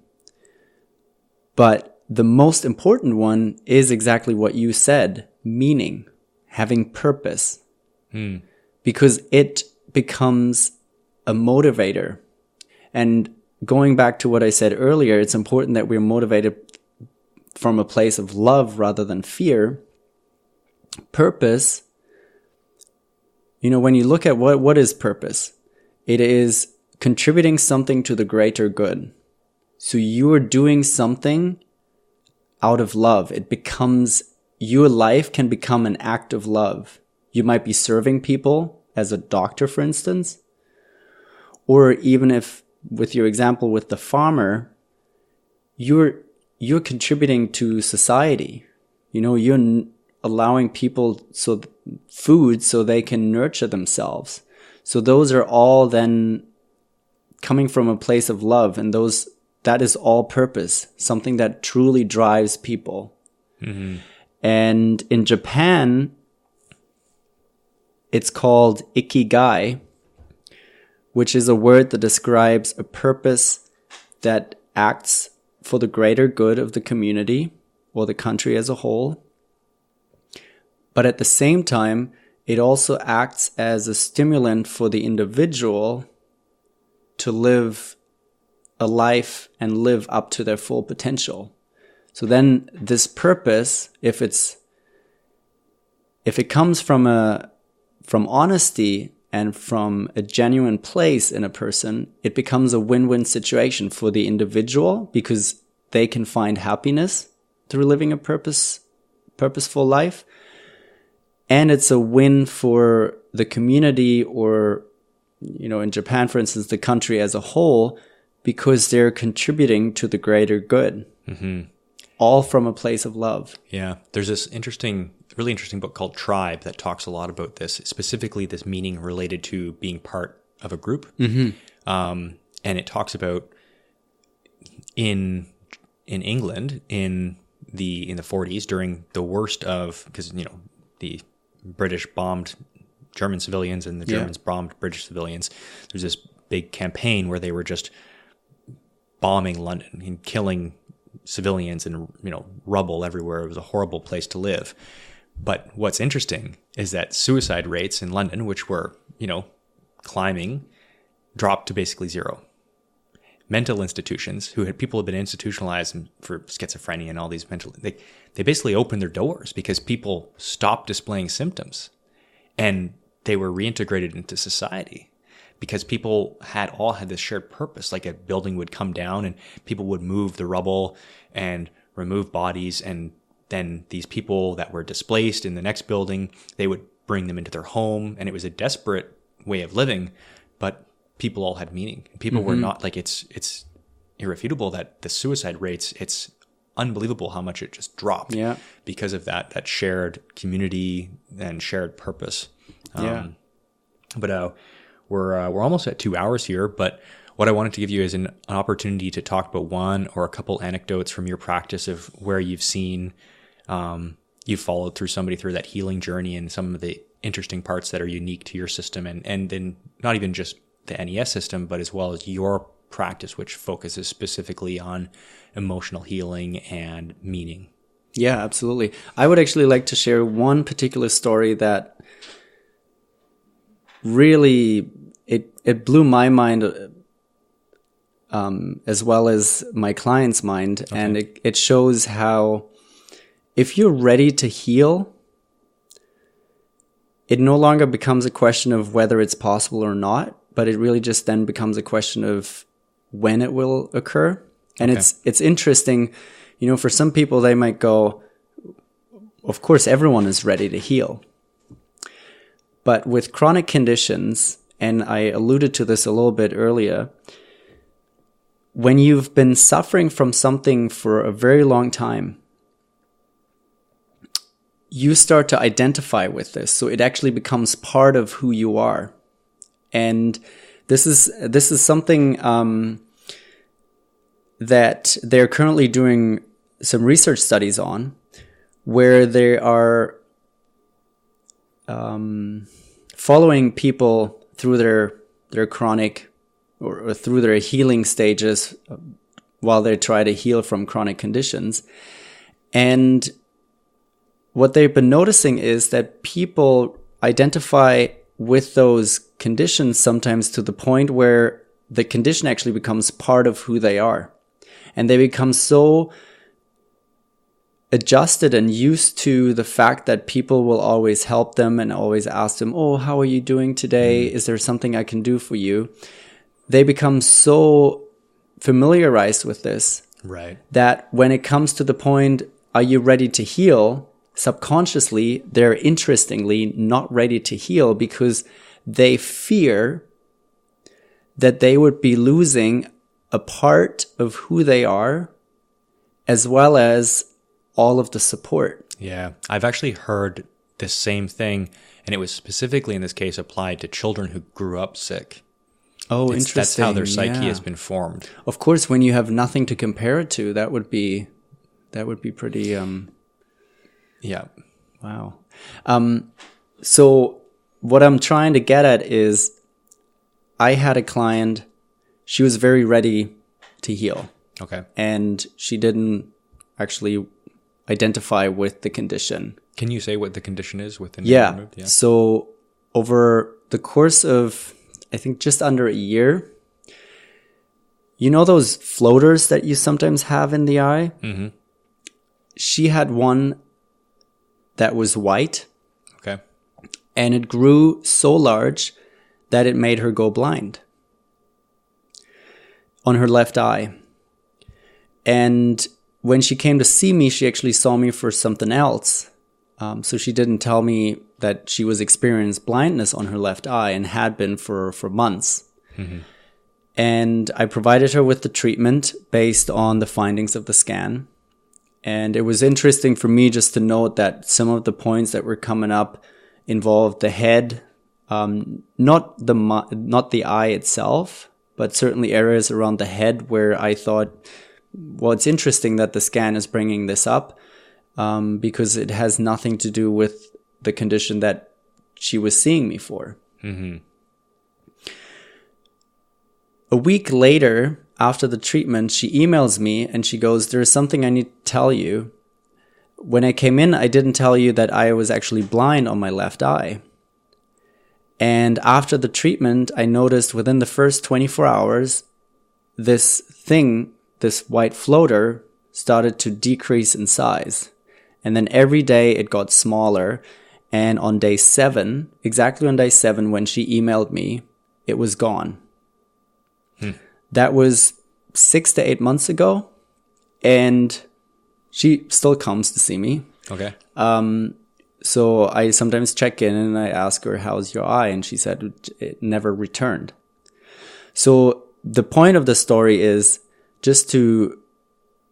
But the most important one is exactly what you said, meaning, having purpose. Because it becomes a motivator. And going back to what I said earlier, it's important that we're motivated from a place of love rather than fear. Purpose, you know, when you look at what is purpose, it is contributing something to the greater good. So you are doing something out of love. It becomes, your life can become an act of love. You might be serving people as a doctor, for instance, or even if, with your example with the farmer, you're contributing to society. You know, you're allowing people food so they can nurture themselves. So those are all then coming from a place of love, and that is all purpose, something that truly drives people. Mm-hmm. And in Japan, it's called ikigai, which is a word that describes a purpose that acts for the greater good of the community or the country as a whole. But at the same time, it also acts as a stimulant for the individual to live a life and live up to their full potential. So then this purpose, if it comes from honesty and from a genuine place in a person, it becomes a win-win situation for the individual because they can find happiness through living a purposeful life. And it's a win for the community, or, in Japan, for instance, the country as a whole, because they're contributing to the greater good. Mm-hmm. All from a place of love. Yeah. There's this really interesting book called Tribe that talks a lot about this, specifically this meaning related to being part of a group. Mm-hmm. And it talks about in England in the 40s, during the worst of, because, the British bombed German civilians and the Germans bombed British civilians. There's this big campaign where they were just bombing London and killing civilians and rubble everywhere. It was a horrible place to live. But what's interesting is that suicide rates in London, which were climbing, dropped to basically zero. Mental institutions, people had been institutionalized for schizophrenia and all these they basically opened their doors because people stopped displaying symptoms, and they were reintegrated into society. Because people all had this shared purpose, like a building would come down and people would move the rubble and remove bodies, and then these people that were displaced in the next building, they would bring them into their home, and it was a desperate way of living, but people all had meaning. People were not it's irrefutable that the suicide rates, it's unbelievable how much it just dropped because of that shared community and shared purpose. But we're almost at 2 hours here, but what I wanted to give you is an opportunity to talk about one or a couple anecdotes from your practice of where you've seen, you've followed somebody through that healing journey and some of the interesting parts that are unique to your system, and then not even just the NES system, but as well as your practice, which focuses specifically on emotional healing and meaning. Yeah, absolutely. I would actually like to share one particular story that really, it blew my mind as well as my client's mind. Okay. And it shows how if you're ready to heal, it no longer becomes a question of whether it's possible or not, but it really just then becomes a question of when it will occur. And it's interesting, for some people, they might go, of course, everyone is ready to heal. But with chronic conditions, and I alluded to this a little bit earlier, when you've been suffering from something for a very long time, you start to identify with this. So it actually becomes part of who you are. And this is something that they're currently doing some research studies on, where they are following people through their chronic or through their healing stages while they try to heal from chronic conditions. And what they've been noticing is that people identify with those conditions sometimes to the point where the condition actually becomes part of who they are. And they become so adjusted and used to the fact that people will always help them and always ask them, oh, how are you doing today? Is there something I can do for you? They become so familiarized with this, right, that when it comes to the point, are you ready to heal? Subconsciously, they're interestingly not ready to heal because they fear that they would be losing a part of who they are, as well as all of the support. Yeah, I've actually heard the same thing, and it was specifically in this case applied to children who grew up sick. Oh, interesting. That's how their psyche has been formed. Of course, when you have nothing to compare it to, that would be pretty. Yeah. Wow. So what I'm trying to get at is, I had a client. She was very ready to heal. Okay. And she didn't actually identify with the condition. Can you say what the condition is with the name removed? Yeah. So over the course of, I think, just under a year, you know those floaters that you sometimes have in the eye? Mm-hmm. She had one that was white. Okay. And it grew so large that it made her go blind on her left eye. And when she came to see me, she actually saw me for something else. So she didn't tell me that she was experiencing blindness on her left eye and had been for months. Mm-hmm. And I provided her with the treatment based on the findings of the scan. And it was interesting for me just to note that some of the points that were coming up involved the head, not the eye itself, but certainly areas around the head where I thought, well, it's interesting that the scan is bringing this up, because it has nothing to do with the condition that she was seeing me for. Mm-hmm. A week later, after the treatment, she emails me and she goes, "There's something I need to tell you. When I came in, I didn't tell you that I was actually blind on my left eye. And after the treatment, I noticed within the first 24 hours, this white floater, started to decrease in size. And then every day it got smaller. And on day 7, exactly on day 7, when she emailed me, it was gone." That was 6 to 8 months ago. And she still comes to see me. Okay. So I sometimes check in and I ask her, "How's your eye?" And she said it never returned. So the point of the story is just to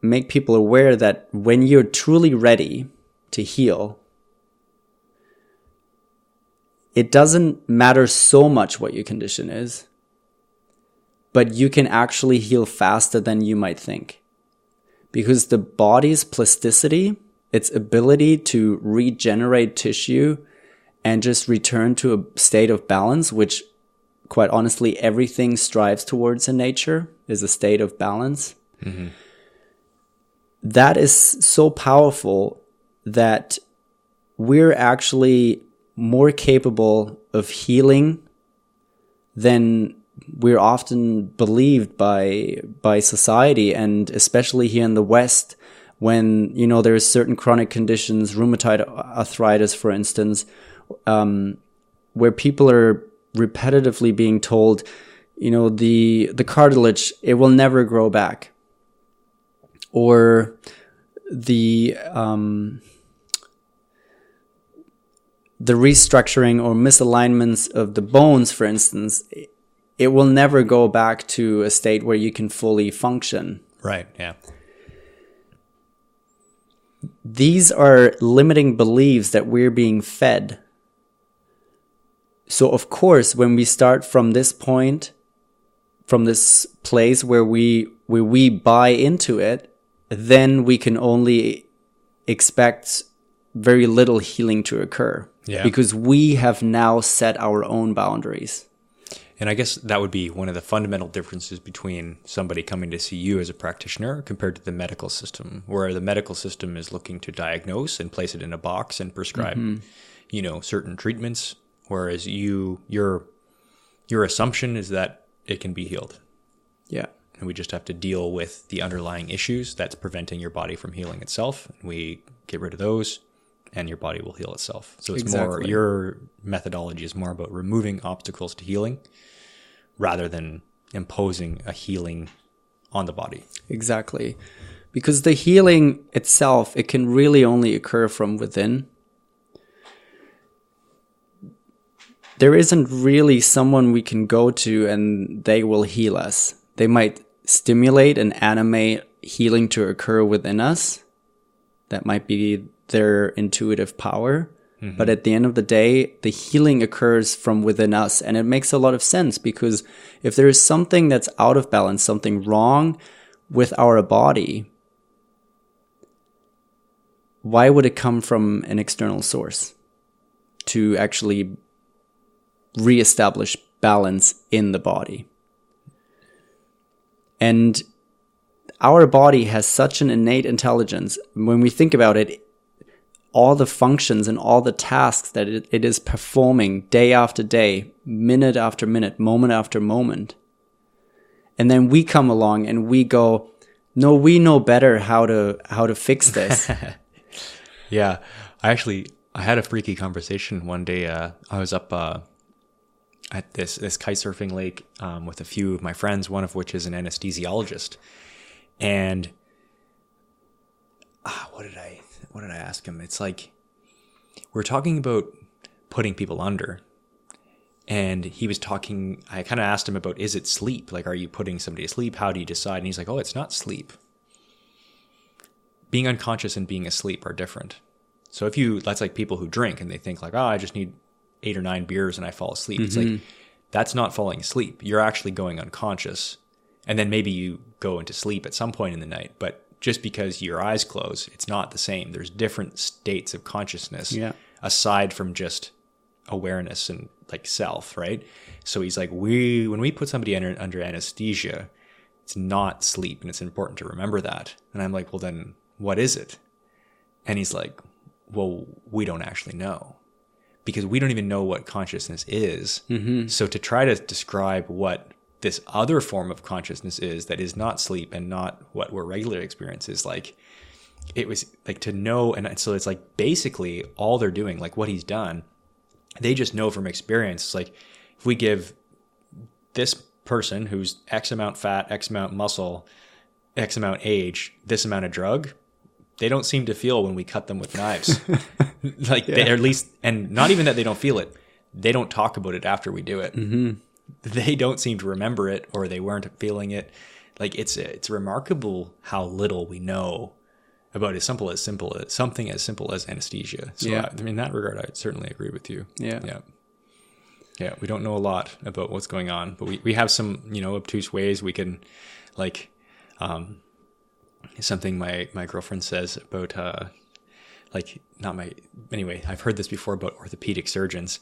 make people aware that when you're truly ready to heal, it doesn't matter so much what your condition is, but you can actually heal faster than you might think. Because the body's plasticity, its ability to regenerate tissue and just return to a state of balance, which quite honestly everything strives towards in nature, is a state of balance. Mm-hmm. That is so powerful that we're actually more capable of healing than we're often believed by society, and especially here in the West, when, you know, there's certain chronic conditions, rheumatoid arthritis, for instance, where people are repetitively being told, you know, the cartilage, it will never grow back. Or the restructuring or misalignments of the bones, for instance, it will never go back to a state where you can fully function. Right, yeah. These are limiting beliefs that we're being fed. So of course, when we start from this point, from this place where we buy into it, then we can only expect very little healing to occur. Yeah. Because we have now set our own boundaries. And I guess that would be one of the fundamental differences between somebody coming to see you as a practitioner compared to the medical system, where the medical system is looking to diagnose and place it in a box and prescribe, you know, certain treatments, whereas your assumption is that it can be healed. Yeah. And we just have to deal with the underlying issues that's preventing your body from healing itself. We get rid of those and your body will heal itself. So it's more, your methodology is more about removing obstacles to healing rather than imposing a healing on the body. Exactly. Because the healing itself, it can really only occur from within. There isn't really someone we can go to and they will heal us. They might stimulate and animate healing to occur within us. That might be their intuitive power. Mm-hmm. But at the end of the day, the healing occurs from within us. And it makes a lot of sense, because if there is something that's out of balance, something wrong with our body, why would it come from an external source to actually reestablish balance in the body? And our body has such an innate intelligence. When we think about it, all the functions and all the tasks that it is performing day after day, minute after minute, moment after moment, And then we come along and we go, no, we know better how to fix this. Yeah. I had a freaky conversation one day. I was up at this kite surfing lake with a few of my friends, one of which is an anesthesiologist. And what did I ask him? It's like, we're talking about putting people under. And he was talking, I kind of asked him about, is it sleep? Like, are you putting somebody to sleep? How do you decide? And he's like, oh, it's not sleep. Being unconscious and being asleep are different. So that's like people who drink and they think like, oh, I just need 8 or 9 beers and I fall asleep. It's like, that's not falling asleep. You're actually going unconscious. And then maybe you go into sleep at some point in the night. But just because your eyes close, it's not the same. There's different states of consciousness aside from just awareness and like self, right? So he's like, when we put somebody under anesthesia, it's not sleep, and it's important to remember that. And I'm like, well, then what is it? And he's like, well, we don't actually know, because we don't even know what consciousness is. So to try to describe what this other form of consciousness is that is not sleep and not what we're regularly experience is like, it was like to know. And so it's like basically all they're doing, like what he's done, they just know from experience. It's like, if we give this person who's X amount fat, X amount muscle, X amount age, this amount of drug, they don't seem to feel when we cut them with knives. Like they, or at least, and not even that they don't feel it, they don't talk about it after we do it. They don't seem to remember it, or they weren't feeling it. Like it's remarkable how little we know about something as simple as anesthesia. So in that regard, I certainly agree with you. Yeah. We don't know a lot about what's going on, but we have some, obtuse ways we can, like, something my girlfriend says about, anyway, I've heard this before about orthopedic surgeons,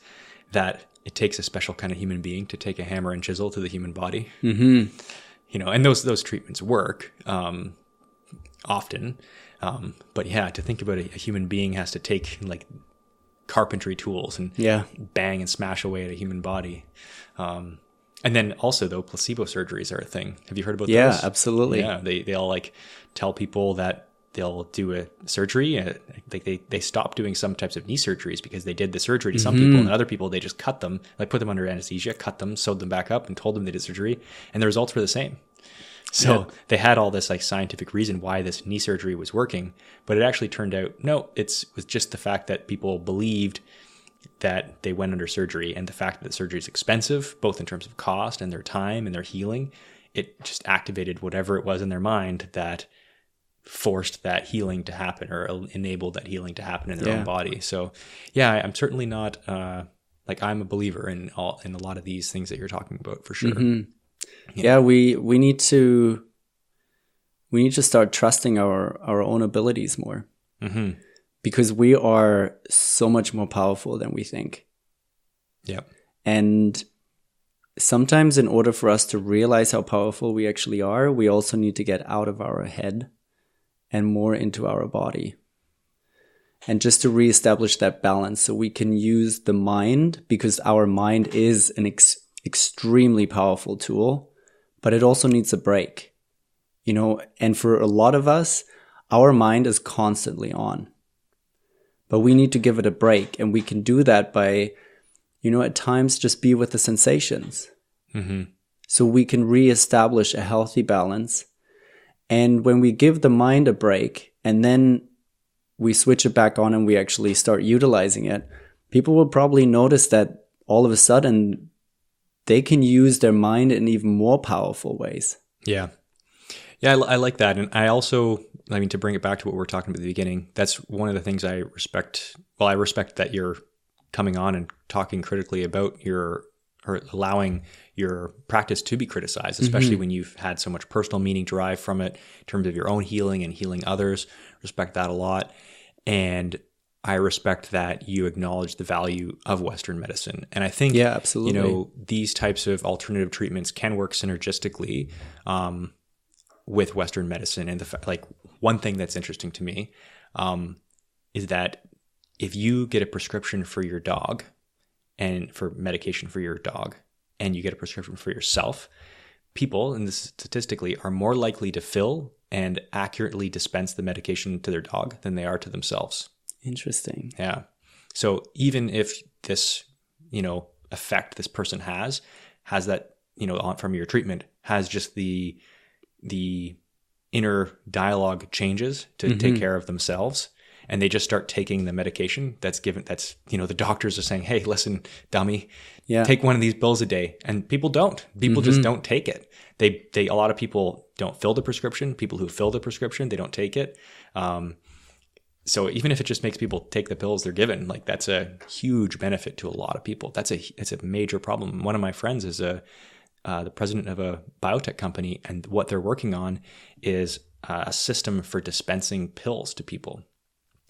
that it takes a special kind of human being to take a hammer and chisel to the human body. And those treatments work, often. But yeah, to think about a human being has to take like carpentry tools and bang and smash away at a human body. And then also though, placebo surgeries are a thing. Have you heard about those? Yeah, absolutely. Yeah. They'll like tell people that they'll do a surgery. They stop doing some types of knee surgeries because they did the surgery to some people, and other people, they just cut them, like put them under anesthesia, cut them, sewed them back up and told them they did surgery, and the results were the same. So they had all this like scientific reason why this knee surgery was working, but it actually turned out, no, it was just the fact that people believed that they went under surgery, and the fact that the surgery is expensive, both in terms of cost and their time and their healing, it just activated whatever it was in their mind that forced that healing to happen, or enabled that healing to happen in their own body. So yeah, I'm certainly not, I'm a believer in a lot of these things that you're talking about, for sure. Yeah, we need to start trusting our own abilities more, because we are so much more powerful than we think. Yep. And sometimes in order for us to realize how powerful we actually are, we also need to get out of our head and more into our body. And just to reestablish that balance so we can use the mind, because our mind is an extremely powerful tool, but it also needs a break, and for a lot of us, our mind is constantly on, but we need to give it a break. And we can do that by, at times just be with the sensations. So we can reestablish a healthy balance. And when we give the mind a break and then we switch it back on and we actually start utilizing it, people will probably notice that all of a sudden they can use their mind in even more powerful ways. Yeah, I like that. And I also, to bring it back to what we were talking about at the beginning, that's one of the things I respect. Well, I respect that you're coming on and talking critically about or allowing your practice to be criticized, especially when you've had so much personal meaning derived from it in terms of your own healing and healing others. Respect that a lot. And I respect that you acknowledge the value of Western medicine. And I think, absolutely. These types of alternative treatments can work synergistically with Western medicine. And one thing that's interesting to me is that if you get a prescription for your dog and for medication for your dog, and you get a prescription for yourself, people, and this statistically, are more likely to fill and accurately dispense the medication to their dog than they are to themselves. Interesting. Yeah. So even if this, effect this person has that, on from your treatment, has just the inner dialogue changes to take care of themselves, and they just start taking the medication that's the doctors are saying, hey, listen, dummy, take one of these pills a day. And people don't. People just don't take it. A lot of people don't fill the prescription. People who fill the prescription, they don't take it. So even if it just makes people take the pills they're given, like that's a huge benefit to a lot of people. It's a major problem. One of my friends is the president of a biotech company, and what they're working on is a system for dispensing pills to people.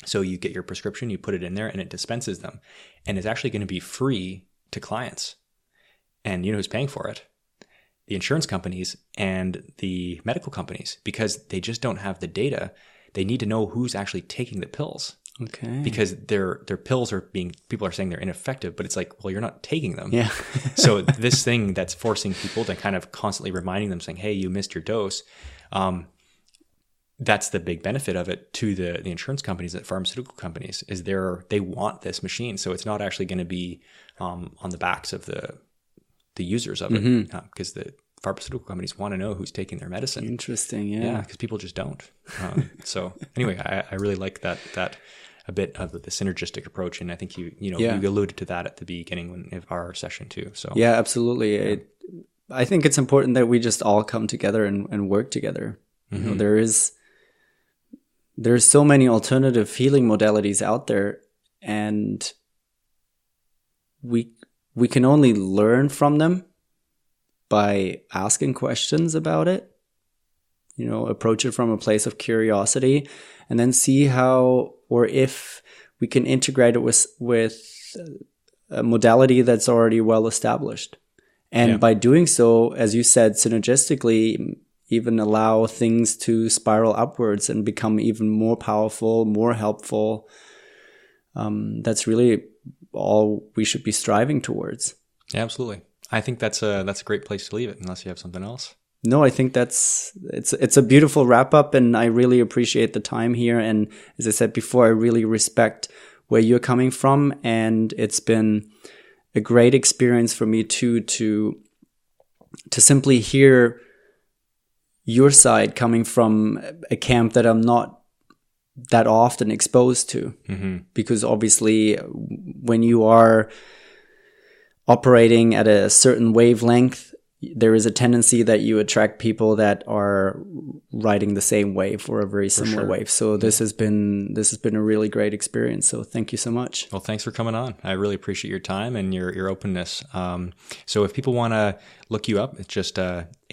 So you get your prescription, you put it in there, and it dispenses them. And it's actually going to be free to clients. And you know who's paying for it? The insurance companies and the medical companies, because they just don't have the data. They need to know who's actually taking the pills. Okay. Because their pills people are saying they're ineffective, but it's like, well, you're not taking them. Yeah. So this thing that's forcing people to kind of constantly reminding them, saying, hey, you missed your dose. That's the big benefit of it to the insurance companies, the pharmaceutical companies, is they want this machine. So it's not actually going to be on the backs of the users of it, because the pharmaceutical companies want to know who's taking their medicine. Interesting, yeah. Yeah, because people just don't. So anyway, I really like that a bit of the synergistic approach, and I think you alluded to that at the beginning of our session too. So yeah, absolutely. I think it's important that we just all come together and work together. There's so many alternative healing modalities out there, and we can only learn from them by asking questions about it, approach it from a place of curiosity, and then see how or if we can integrate it with a modality that's already well established. And by doing so, as you said, synergistically, even allow things to spiral upwards and become even more powerful, more helpful. That's really all we should be striving towards. Yeah, absolutely. I think that's a great place to leave it, unless you have something else. No, I think it's a beautiful wrap up, and I really appreciate the time here. And as I said before, I really respect where you're coming from, and it's been a great experience for me too to simply hear your side coming from a camp that I'm not that often exposed to. Because obviously when you are operating at a certain wavelength, there is a tendency that you attract people that are riding the same wave or a very similar wave. So this has been a really great experience. So thank you so much. Well, thanks for coming on. I really appreciate your time and your openness. So if people want to look you up, it's just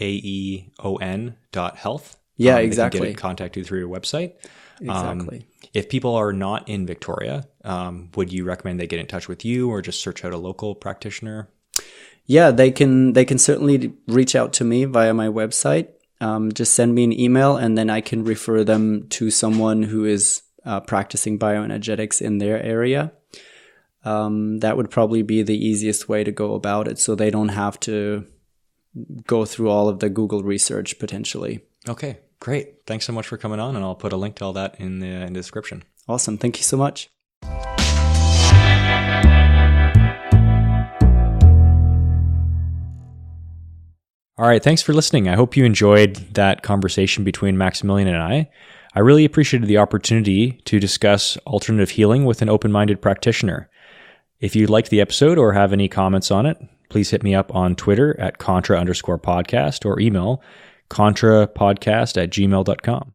aeon.health. Yeah, exactly. They can contact you through your website. Exactly. If people are not in Victoria, would you recommend they get in touch with you or just search out a local practitioner? Yeah, they can certainly reach out to me via my website. Just send me an email, and then I can refer them to someone who is practicing bioenergetics in their area. That would probably be the easiest way to go about it, so they don't have to go through all of the Google research potentially. Okay, great. Thanks so much for coming on, and I'll put a link to all that in the description. Awesome. Thank you so much. All right, thanks for listening. I hope you enjoyed that conversation between Maximillian and I. I really appreciated the opportunity to discuss alternative healing with an open-minded practitioner. If you liked the episode or have any comments on it, please hit me up on Twitter at @contra_podcast or email contrapodcast@gmail.com.